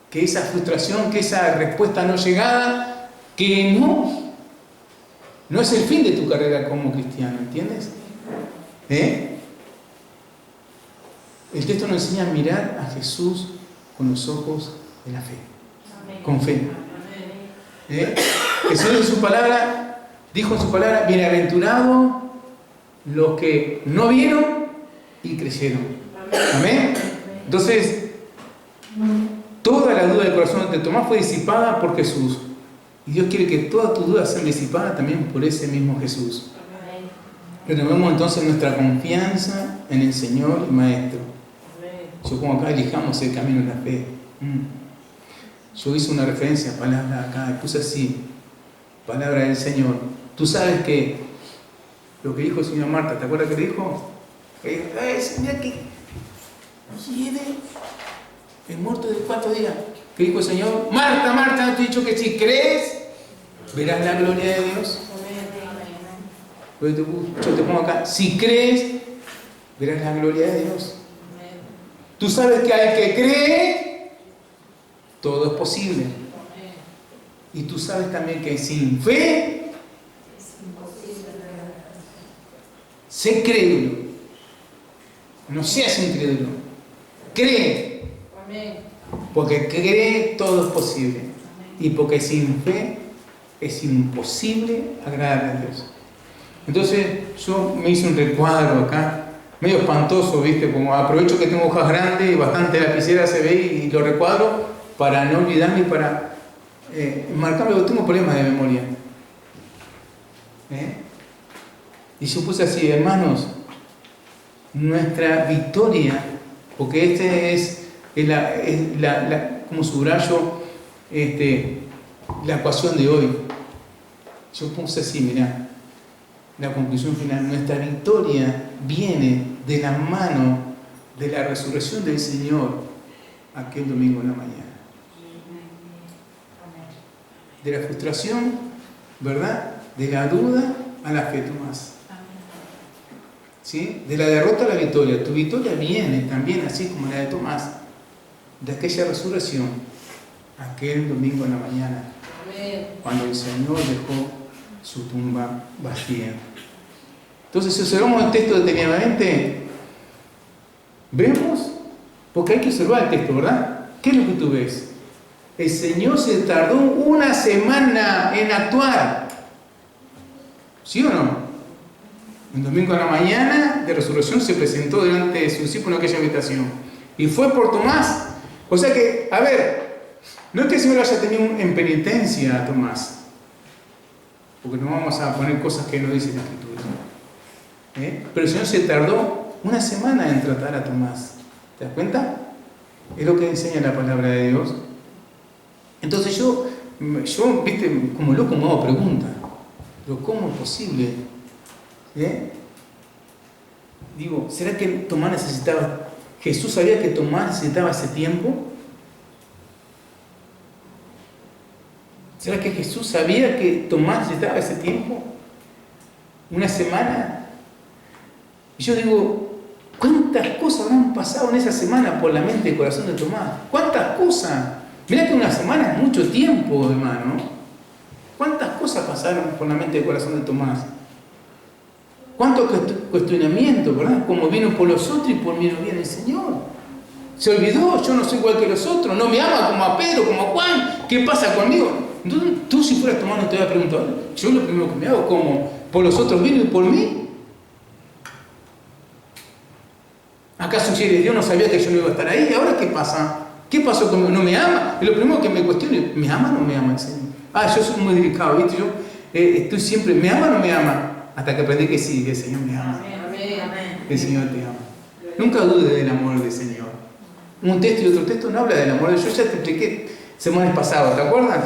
Que esa frustración, que esa respuesta no llegada, que no es el fin de tu carrera como cristiano, ¿entiendes? El texto nos enseña a mirar a Jesús con los ojos de la fe. Amén. Con fe. Jesús en su palabra, dijo en su palabra, bienaventurados los que no vieron y creyeron. Amén. Entonces, toda la duda del corazón de Tomás fue disipada por Jesús. Y Dios quiere que todas tus dudas sean disipadas también por ese mismo Jesús. Renovemos entonces nuestra confianza en el Señor y Maestro. Yo como acá elijamos el camino de la fe. Yo hice una referencia a palabra acá, puse así, palabra del Señor. Tú sabes que lo que dijo el Señor a Marta, ¿te acuerdas que le dijo? Mira que quiere el muerto de 4 días. ¿Qué dijo el Señor? Marta, Marta, ¿no te he dicho que si crees, verás la gloria de Dios? Yo te pongo acá, si crees, verás la gloria de Dios. Tú sabes que al que cree, todo es posible. Y tú sabes también que sin fe, sé crédulo. No seas incrédulo. Cree. Porque cree, todo es posible. Y porque sin fe es imposible agradar a Dios. Entonces yo me hice un recuadro acá, medio espantoso, ¿viste? Como aprovecho que tengo hojas grandes y bastante lapicera se ve y lo recuadro para no olvidarme y para marcarme, porque tengo problemas de memoria. Y yo puse así, hermanos, nuestra victoria, porque este es como subrayo la ecuación de hoy. Yo puse así, mirá, la conclusión final. Nuestra victoria viene de la mano de la resurrección del Señor aquel domingo en la mañana. De la frustración, ¿verdad? De la duda a la fe, Tomás. ¿Sí? De la derrota a la victoria. Tu victoria viene también, así como la de Tomás, de aquella resurrección aquel domingo en la mañana, cuando el Señor dejó su tumba vacía. Entonces, si observamos el texto detenidamente, vemos, porque hay que observar el texto, ¿verdad? ¿Qué es lo que tú ves? El Señor se tardó una semana en actuar. ¿Sí o no? Un domingo en la mañana de resurrección se presentó delante de sus discípulos en aquella habitación. Y fue por Tomás. O sea que, a ver, no es que el Señor haya tenido en penitencia a Tomás, porque no vamos a poner cosas que no dice la Escritura. Pero el Señor se tardó una semana en tratar a Tomás. ¿Te das cuenta? Es lo que enseña la palabra de Dios. Entonces yo viste, como loco me hago pregunta. ¿Cómo es posible? Digo, ¿será que Tomás necesitaba, Jesús sabía que Tomás necesitaba ese tiempo? ¿Será que Jesús sabía que Tomás necesitaba ese tiempo? ¿Una semana? Y yo digo, ¿cuántas cosas habrán pasado en esa semana por la mente y el corazón de Tomás? ¿Cuántas cosas? Mirá que una semana es mucho tiempo, hermano. ¿Cuántas cosas pasaron por la mente y el corazón de Tomás? ¿Cuántos cuestionamientos, verdad? Como vino por los otros y por mí no viene el Señor. Se olvidó, yo no soy igual que los otros, no me ama como a Pedro, como a Juan. ¿Qué pasa conmigo? Entonces, tú si fueras Tomás no te había preguntado. Yo lo primero que me hago, como por los otros vino y por mí. ¿Acaso si Dios no sabía que yo no iba a estar ahí? ¿Ahora qué pasa? ¿Qué pasó conmigo? ¿No me ama? Es lo primero que me cuestiono. ¿Me ama o no me ama el Señor? Yo soy muy delicado, ¿viste? Yo estoy siempre, ¿me ama o no me ama? Hasta que aprendí que sí, que el Señor me ama. El Señor te ama. Nunca dudes del amor del Señor. Un texto y otro texto no habla del amor. Yo ya te expliqué semanas pasadas, ¿te acuerdas?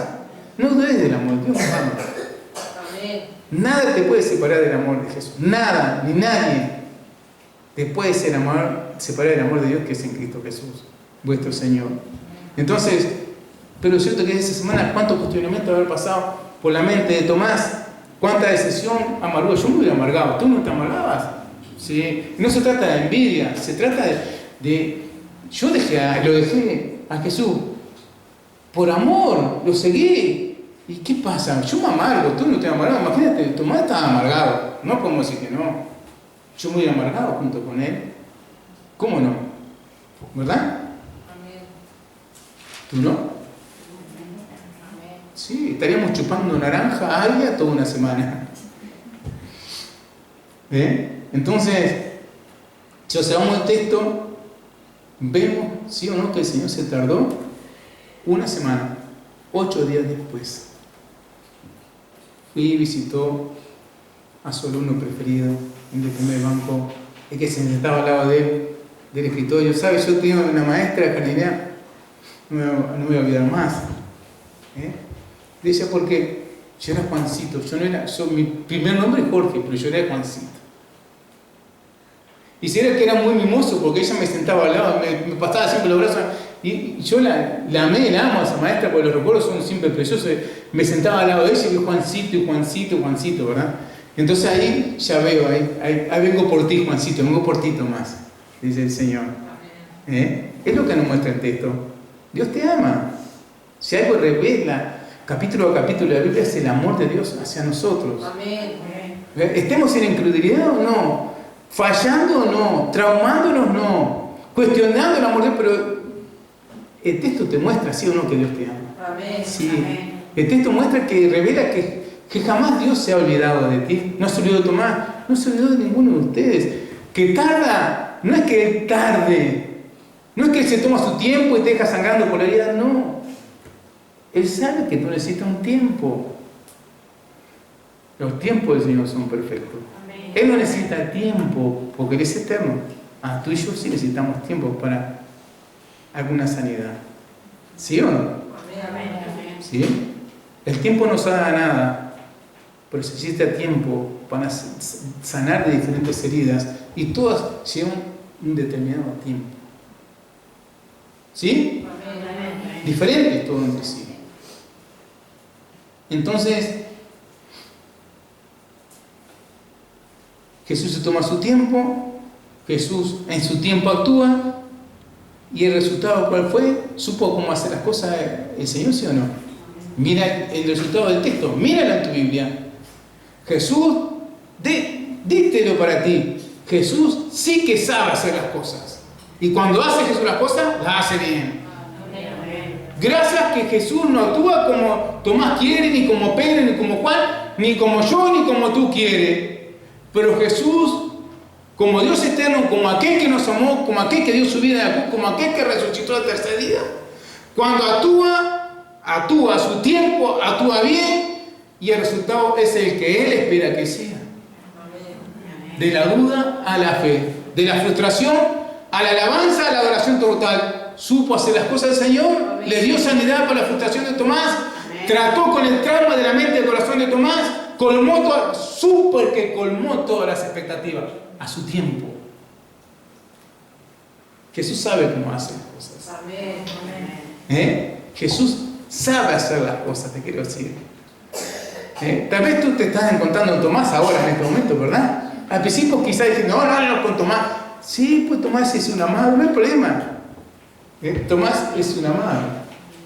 No dudes del amor, Dios nos ama. Nada te puede separar del amor de Jesús. Nada, ni nadie te puede separar del amor de Dios que es en Cristo Jesús, vuestro Señor. Entonces, pero es cierto que esa semana, ¿cuántos cuestionamientos haber pasado por la mente de Tomás? ¿Cuánta decisión amargó? Yo me hubiera amargado. ¿Tú no te amargabas? ¿Sí? No se trata de envidia, se trata de yo lo dejé a Jesús por amor, lo seguí. ¿Y qué pasa? Yo me amargo, tú no te amargabas. Imagínate, Tomás estaba amargado. No podemos decir que no. Yo me hubiera amargado junto con él. ¿Cómo no? ¿Verdad? ¿Tú no? Sí, estaríamos chupando naranja agria toda una semana. Entonces, si observamos el texto, vemos, sí o no, que el Señor se tardó una semana, 8 días después. Fui y visitó a su alumno preferido en el primer banco, el que se sentaba al lado de él, del escritorio. ¿Sabes? Yo tenía una maestra de jardinera, no me voy a olvidar más. Decía, porque yo era Juancito, mi primer nombre es Jorge, pero yo era Juancito. Y si era que era muy mimoso, porque ella me sentaba al lado, me pasaba siempre los brazos, y yo la amé, la amo a esa maestra, porque los recuerdos son siempre preciosos. Me sentaba al lado de ella y Juancito, ¿verdad? Entonces ahí ya veo, ahí vengo por ti, Juancito, vengo por ti, Tomás, dice el Señor. Es lo que nos muestra el texto. Dios te ama. Si algo revela capítulo a capítulo de la Biblia es el amor de Dios hacia nosotros. Amén. ¿Estemos en incredulidad o no? ¿Fallando o no? ¿Traumándonos no? ¿Cuestionando el amor de Dios? Pero el texto te muestra, sí o no, que Dios te ama. Amén. Sí. Amén. El texto muestra que revela que jamás Dios se ha olvidado de ti. No se olvidó de Tomás, no se olvidó de ninguno de ustedes. Que tarda, no es que Él tarde, no es que Él se toma su tiempo y te deja sangrando por la herida, no. Él sabe que tú necesitas un tiempo. Los tiempos del Señor son perfectos. Amén. Él no necesita tiempo porque Él es eterno. Tú y yo sí necesitamos tiempo para alguna sanidad. ¿Sí o no? ¿Sí? El tiempo no sana nada, pero se necesita tiempo para sanar de diferentes heridas y todas llevan un determinado tiempo. ¿Sí? Diferentes todo entre sí. Entonces, Jesús se toma su tiempo, Jesús en su tiempo actúa, y el resultado ¿cuál fue? ¿Supo cómo hacer las cosas el Señor, sí o no? Mira el resultado del texto, míralo en tu Biblia. Jesús, dítelo para ti. Jesús sí que sabe hacer las cosas. Y cuando hace Jesús las cosas, las hace bien. Gracias que Jesús no actúa como Tomás quiere, ni como Pedro, ni como Juan, ni como yo, ni como tú quieres. Pero Jesús, como Dios eterno, como aquel que nos amó, como aquel que dio su vida en la cruz, como aquel que resucitó al tercer día, cuando actúa a su tiempo, actúa bien, y el resultado es el que Él espera que sea. De la duda a la fe, de la frustración a la alabanza, a la adoración total. Supo hacer las cosas del Señor, le dio sanidad para la frustración de Tomás, trató con el trauma de la mente y el corazón de Tomás, supo que colmó todas las expectativas a su tiempo. Jesús sabe cómo hacer las cosas. Jesús sabe hacer las cosas, te quiero decir. Tal vez tú te estás encontrando en Tomás ahora en este momento, ¿verdad? Al principio quizás dices, no, con Tomás. Sí, pues Tomás es un amado, no hay problema. Tomás es un amado.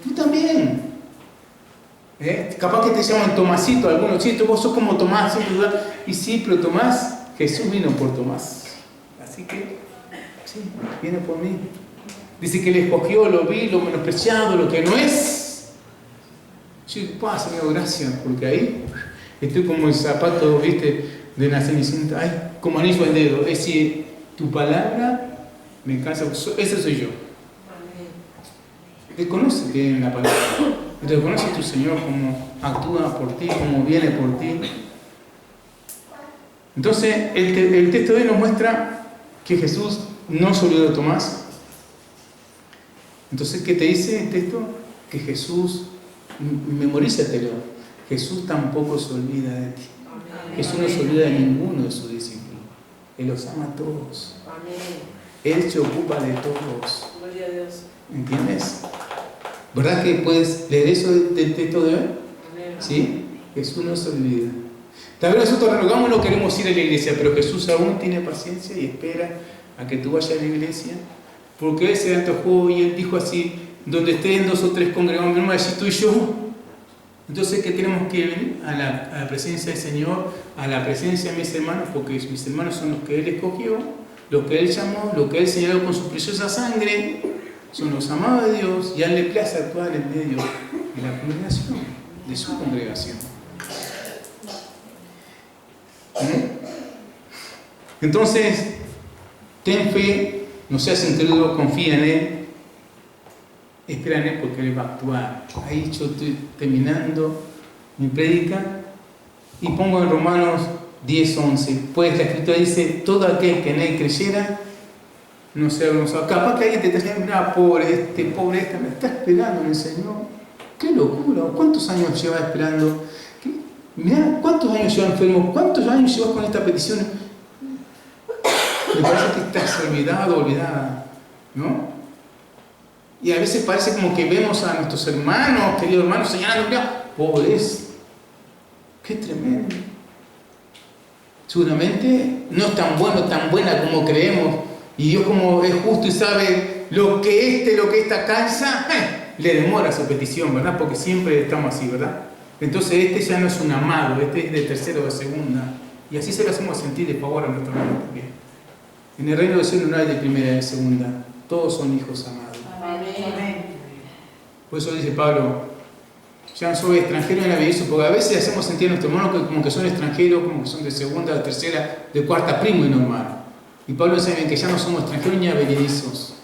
Tú también. Capaz que te llaman Tomasito, algunos, sí, vos sos como Tomás, ¿sí? Y sí, pero Tomás, Jesús vino por Tomás. Así que, sí, viene por mí. Dice que le escogió, lo vi, lo menospreciado, lo que no es. Sí, Señor, gracias, porque ahí estoy como el zapato, viste, de la Cenicienta, ay, como anillo al dedo. Es decir, tu palabra me cansa, ese soy yo. Reconoce que en la palabra, reconoce a tu Señor cómo actúa por ti, cómo viene por ti. Entonces, el texto de hoy nos muestra que Jesús no se olvidó de Tomás. Entonces, ¿qué te dice el texto? Que Jesús, memorízatelo, Jesús tampoco se olvida de ti. Jesús no se olvida de ninguno de sus discípulos. Él los ama a todos. Él se ocupa de todos. ¿Entiendes? ¿Verdad que puedes leer eso del texto de hoy? ¿Sí? Jesús no se olvida. Tal vez nosotros renegamos, no queremos ir a la iglesia, pero Jesús aún tiene paciencia y espera a que tú vayas a la iglesia, porque Él se antojó y Él dijo así, donde estén 2 o 3 congregados, mi hermano, allí tú y yo. Entonces, ¿qué tenemos que venir? A la presencia del Señor, a la presencia de mis hermanos, porque mis hermanos son los que Él escogió, los que Él llamó, los que Él señaló con su preciosa sangre, son los amados de Dios, y a Él le place actuar en medio de la congregación, de su congregación. Entonces, ten fe, no seas incrédulo, confía en Él, espera en Él porque Él va a actuar. Ahí yo estoy terminando mi prédica y pongo en Romanos 10:11. Pues la Escritura dice: todo aquel que en Él creyera no sea avergonzado. Capaz que alguien te está diciendo: mira, pobre esta, me está esperando en el Señor. ¡Qué locura! ¿Cuántos años llevas esperando? Mirá, ¿cuántos años llevas enfermo? ¿Cuántos años llevas con esta petición? Me parece que estás olvidada, ¿no? Y a veces parece como que vemos a nuestros hermanos, queridos hermanos, señalando: mira, pobres, qué tremendo. Seguramente no es tan bueno, tan buena como creemos. Y Dios, como es justo y sabe lo que esta cansa, le demora su petición, ¿verdad? Porque siempre estamos así, ¿verdad? Entonces ya no es un amado, es de tercera o de segunda. Y así se lo hacemos sentir de favor a nuestro hermano también. En el reino de los cielos no hay de primera y de segunda. Todos son hijos amados. Amén. Por eso dice Pablo: ya no soy extranjero en la belleza, porque a veces hacemos sentir a nuestro hermano como que son extranjeros, como que son de segunda, de tercera, de cuarta, primo y normal. Y Pablo dice que ya no somos extranjeros ni avenidizos,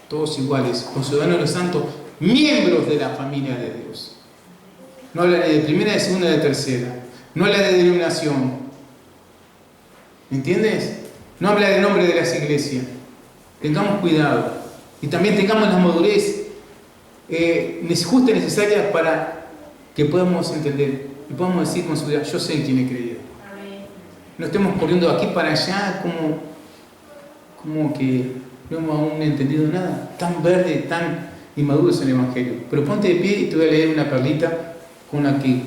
todos iguales, conciudadanos de los santos, miembros de la familia de Dios. No habla de primera, de segunda, de tercera. No habla de denominación. ¿Me entiendes? No habla del nombre de las iglesias. Tengamos cuidado. y también tengamos la madurez justa y necesaria para que podamos entender y podamos decir con seguridad: yo sé en quién he creído. No estemos corriendo aquí para allá como que no hemos aún entendido nada. Tan verde, tan inmaduro es el Evangelio. Pero ponte de pie y te voy a leer una perlita con la que,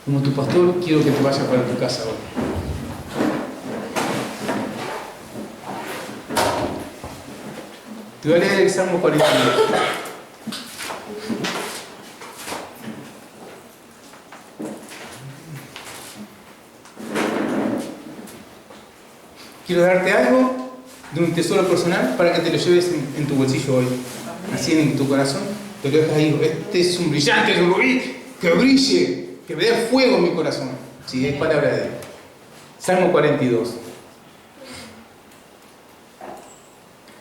como tu pastor, quiero que te vayas para tu casa hoy. Te voy a leer el Salmo 42. Quiero darte algo de un tesoro personal para que te lo lleves en tu bolsillo hoy. Así en tu corazón, te lo dejas ahí. Este es un brillante, es un rubí, que brille, que me dé fuego en mi corazón. Sí, es palabra de Dios. Salmo 42.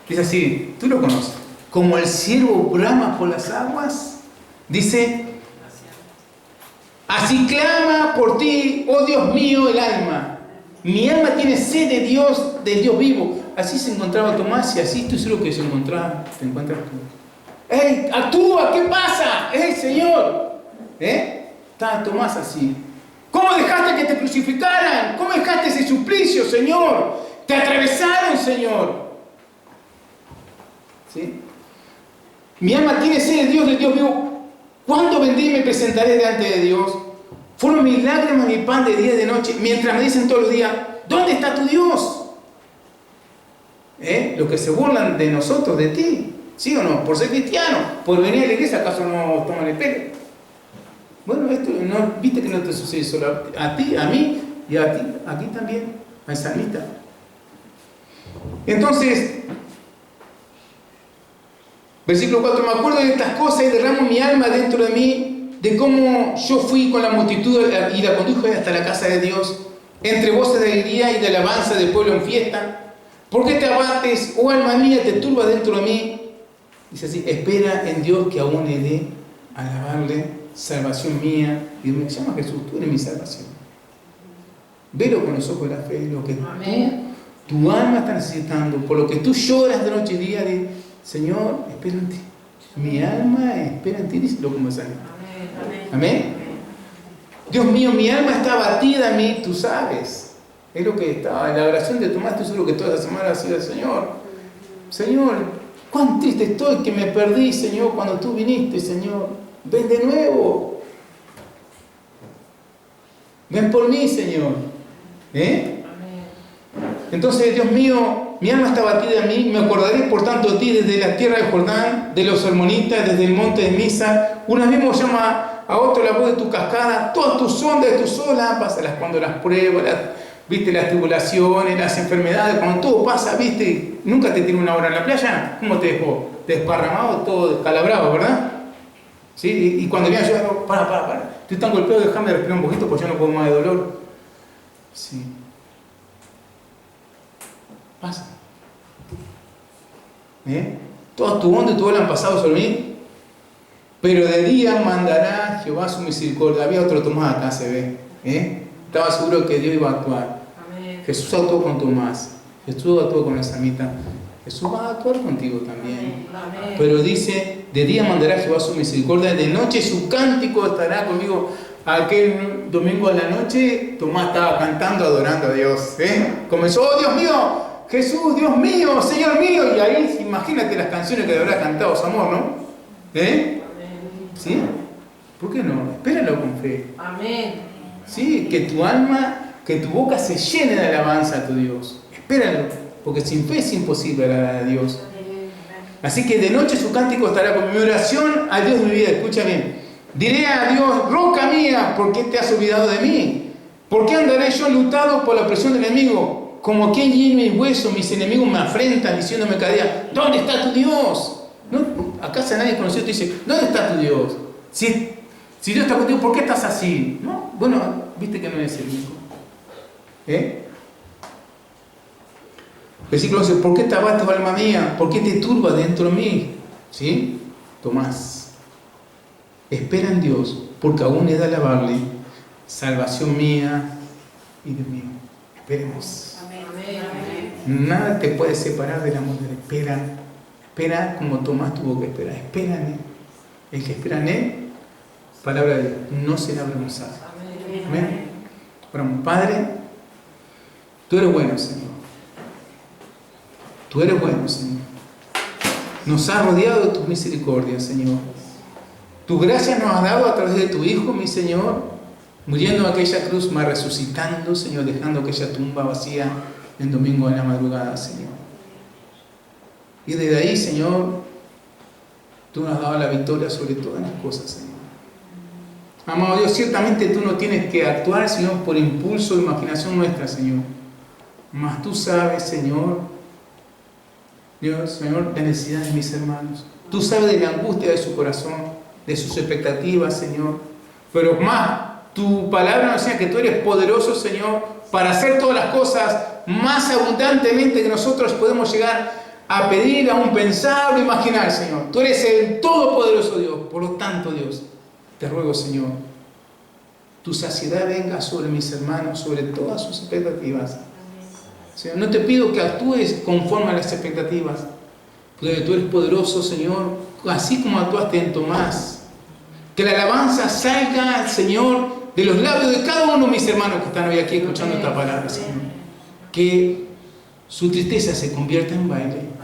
Dice así, tú lo conoces. Como el ciervo brama por las aguas, dice: así clama por ti, oh Dios mío, el alma. Mi alma tiene sed de Dios, del Dios vivo. Así se encontraba Tomás y así estoy seguro que te encuentras tú. ¡Ey, actúa! ¿Qué pasa? ¡Ey, Señor! Está Tomás así. ¿Cómo dejaste que te crucificaran? ¿Cómo dejaste ese suplicio, Señor? Te atravesaron, Señor. ¿Sí? Mi alma tiene sed de Dios, del Dios vivo. ¿Cuándo vendré y me presentaré delante de Dios? Fueron mis lágrimas mi pan de día y de noche, mientras me dicen todos los días: ¿dónde está tu Dios? Los que se burlan de nosotros, de ti, ¿sí o no? Por ser cristiano, por venir a la iglesia, ¿acaso no toman el pelo? Bueno, esto no, viste que no te sucede solo a ti, a mí y a ti, aquí también, al salmista. Entonces, versículo 4: me acuerdo de estas cosas y derramo mi alma dentro de mí, de cómo yo fui con la multitud y la conduje hasta la casa de Dios, entre voces de alegría y de alabanza del pueblo en fiesta. ¿Por qué te abates, oh alma mía, te turbas dentro de mí? Dice así: espera en Dios, que aún he de alabarle, salvación mía. Y me llama Jesús, tú eres mi salvación. Velo con los ojos de la fe, lo que tu alma está necesitando, por lo que tú lloras de noche y día, de Señor, espera en ti. Mi alma espera en ti, díselo como sale. Amén. Dios mío, mi alma está abatida a mí, tú sabes. Es lo que estaba en la oración de Tomás. Tú seguro que toda la semana ha sido: Señor, Señor, cuán triste estoy que me perdí, Señor, cuando tú viniste, Señor. Ven de nuevo. Ven por mí, Señor. Entonces, Dios mío, mi alma está abatida a mí. Me acordaré por tanto de ti desde la tierra de Jordán, de los hermonitas, desde el monte de Misa. Una mismo llama a otro la voz de tu cascada. Todas tus ondas de tus olas, pásalas cuando las pruebas, viste, las tribulaciones, las enfermedades, cuando todo pasa, viste. Nunca te tiró una hora en la playa. ¿Cómo te dejó? Desparramado, todo descalabrado, ¿verdad? ¿Sí? Y cuando viene yo digo: para. Estoy tan golpeado, déjame respirar un poquito porque yo no puedo más de dolor. Sí. Pasa. Todas tus ondas y tu ola han pasado sobre mí, pero de día mandará Jehová su misericordia. Había otro Tomás acá, se ve. Estaba seguro que Dios iba a actuar. Amén. Jesús actuó con Tomás, Jesús actuó con la samita. Jesús va a actuar contigo también. Amén. Pero dice: de día mandará Jehová su misericordia, de noche su cántico estará conmigo. Aquel domingo a la noche Tomás estaba cantando, adorando a Dios. Comenzó: oh Dios mío, Jesús, Dios mío, Señor mío. Y ahí imagínate las canciones que le habrá cantado su amor, ¿no? ¿Sí? ¿Por qué no? Espéralo con fe. Amén. Sí, que tu alma, que tu boca se llene de alabanza a tu Dios. Espéralo, porque sin fe es imposible agradar a Dios. Así que de noche su cántico estará con mi oración al Dios de mi vida. Escucha bien. Diré a Dios: roca mía, ¿por qué te has olvidado de mí? ¿Por qué andaré yo enlutado por la opresión del enemigo? Como quien hiere mis huesos, mis enemigos me afrentan, diciéndome cada día: ¿dónde está tu Dios? ¿No? ¿Acaso nadie conocido te dice: ¿dónde está tu Dios? Si Dios está contigo, ¿por qué estás así? ¿No? Bueno, viste que no es el único. Versículo 11: ¿por qué te abates, alma mía? ¿Por qué te turbas dentro de mí? ¿Sí? Tomás, espera en Dios, porque aún he de alabarle, salvación mía y Dios mío. Esperemos. Amén. Nada te puede separar del amor de la espera Espera como Tomás tuvo que esperar. Espera en Él. El que espera en Él, palabra de Dios, no será avergonzado. Amén. Oramos. Padre, tú eres bueno, Señor. Tú eres bueno, Señor. Nos has rodeado de tus misericordias, Señor. Tu gracia nos has dado a través de tu Hijo, mi Señor, muriendo en aquella cruz, mas resucitando, Señor, dejando aquella tumba vacía el domingo en la madrugada, Señor. Y desde ahí, Señor, tú nos has dado la victoria sobre todas las cosas, Señor. Amado Dios, ciertamente tú no tienes que actuar, Señor, por impulso o imaginación nuestra, Señor. Mas tú sabes, Señor, Dios, Señor, la necesidad de mis hermanos. Tú sabes de la angustia de su corazón, de sus expectativas, Señor. Pero más, tu palabra nos enseña que tú eres poderoso, Señor, para hacer todas las cosas más abundantemente que nosotros podemos llegar a pedir, a un pensar o imaginar, Señor. Tú eres el todopoderoso Dios. Por lo tanto, Dios, te ruego, Señor, tu saciedad venga sobre mis hermanos, sobre todas sus expectativas. Señor, no te pido que actúes conforme a las expectativas, porque tú eres poderoso, Señor, así como actuaste en Tomás. Que la alabanza salga, Señor, de los labios de cada uno de mis hermanos que están hoy aquí escuchando esta palabra, Señor. Que su tristeza se convierta en baile.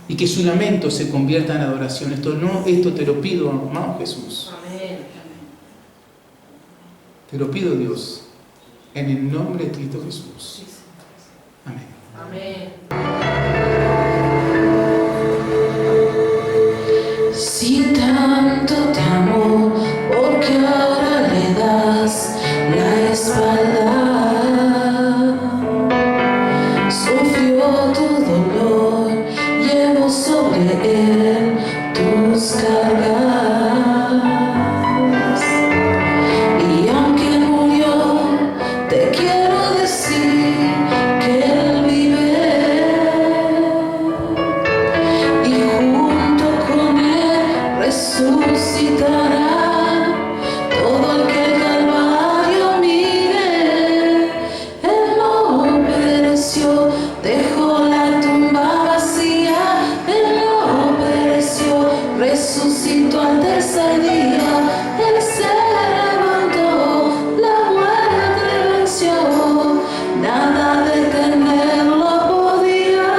Y que su lamento se convierta en adoración. Esto te lo pido, amado Jesús. Te lo pido, Dios, en el nombre de Cristo Jesús. Amén. Si tanto te amo, ¿por qué ahora le das la espalda? Sufrió tu dolor, llevo sobre él tus cargas. Y aunque murió, te quiero decir que él vive. Y junto con él resucitará todo el que el Calvario mire. Él no pereció, dejó la tumba vacía. Él no pereció, resucitó al tercer día. Él se levantó, la muerte venció, nada detenerlo podía.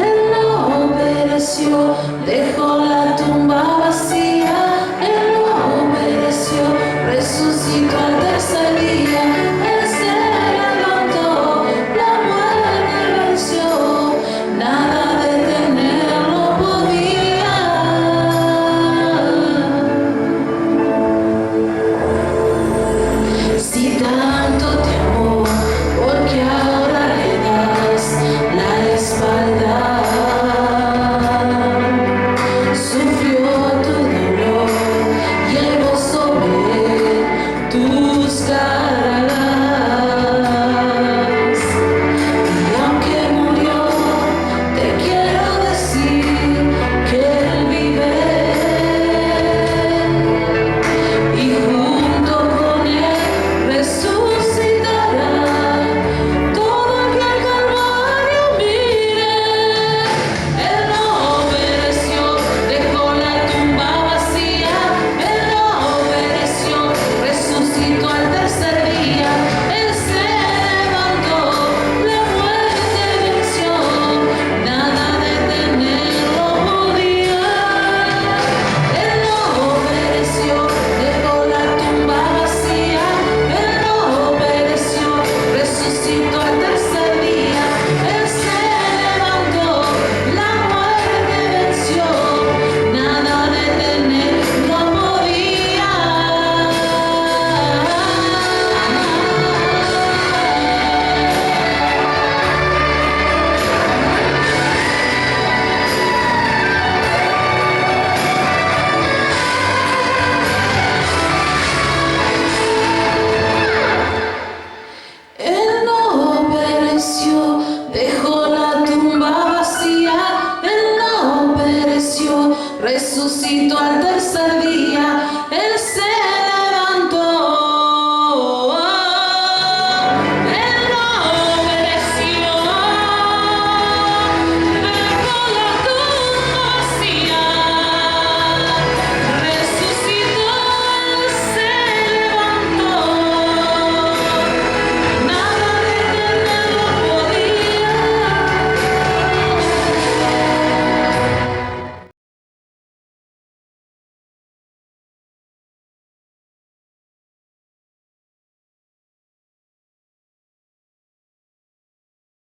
Él no pereció, dejó la tumba vacía. Él no pereció, resucitó al tercer día. Él se levantó, la muerte venció, nada detenerlo podía. Si tanto te amó, ¿por qué ahora le das la espalda? Sufrió tu dolor, llevó sobre él tus cargas. Y aunque murió, te quiero decir que él vive. Y junto con él resucitará todo el que al Calvario mire. Él no pereció, dejó la tumba vacía. Él no pereció, resucitó al tercer día. Él se levantó, la muerte venció, nada detenerlo podía. Él no pereció, dejó la tumba vacía. Él no pereció, resucitó al tercer día. Él se levantó, la muerte venció, nada detenerlo podía. Él no pereció, dejó la tumba vacía. Él no pereció, resucitó al tercer día.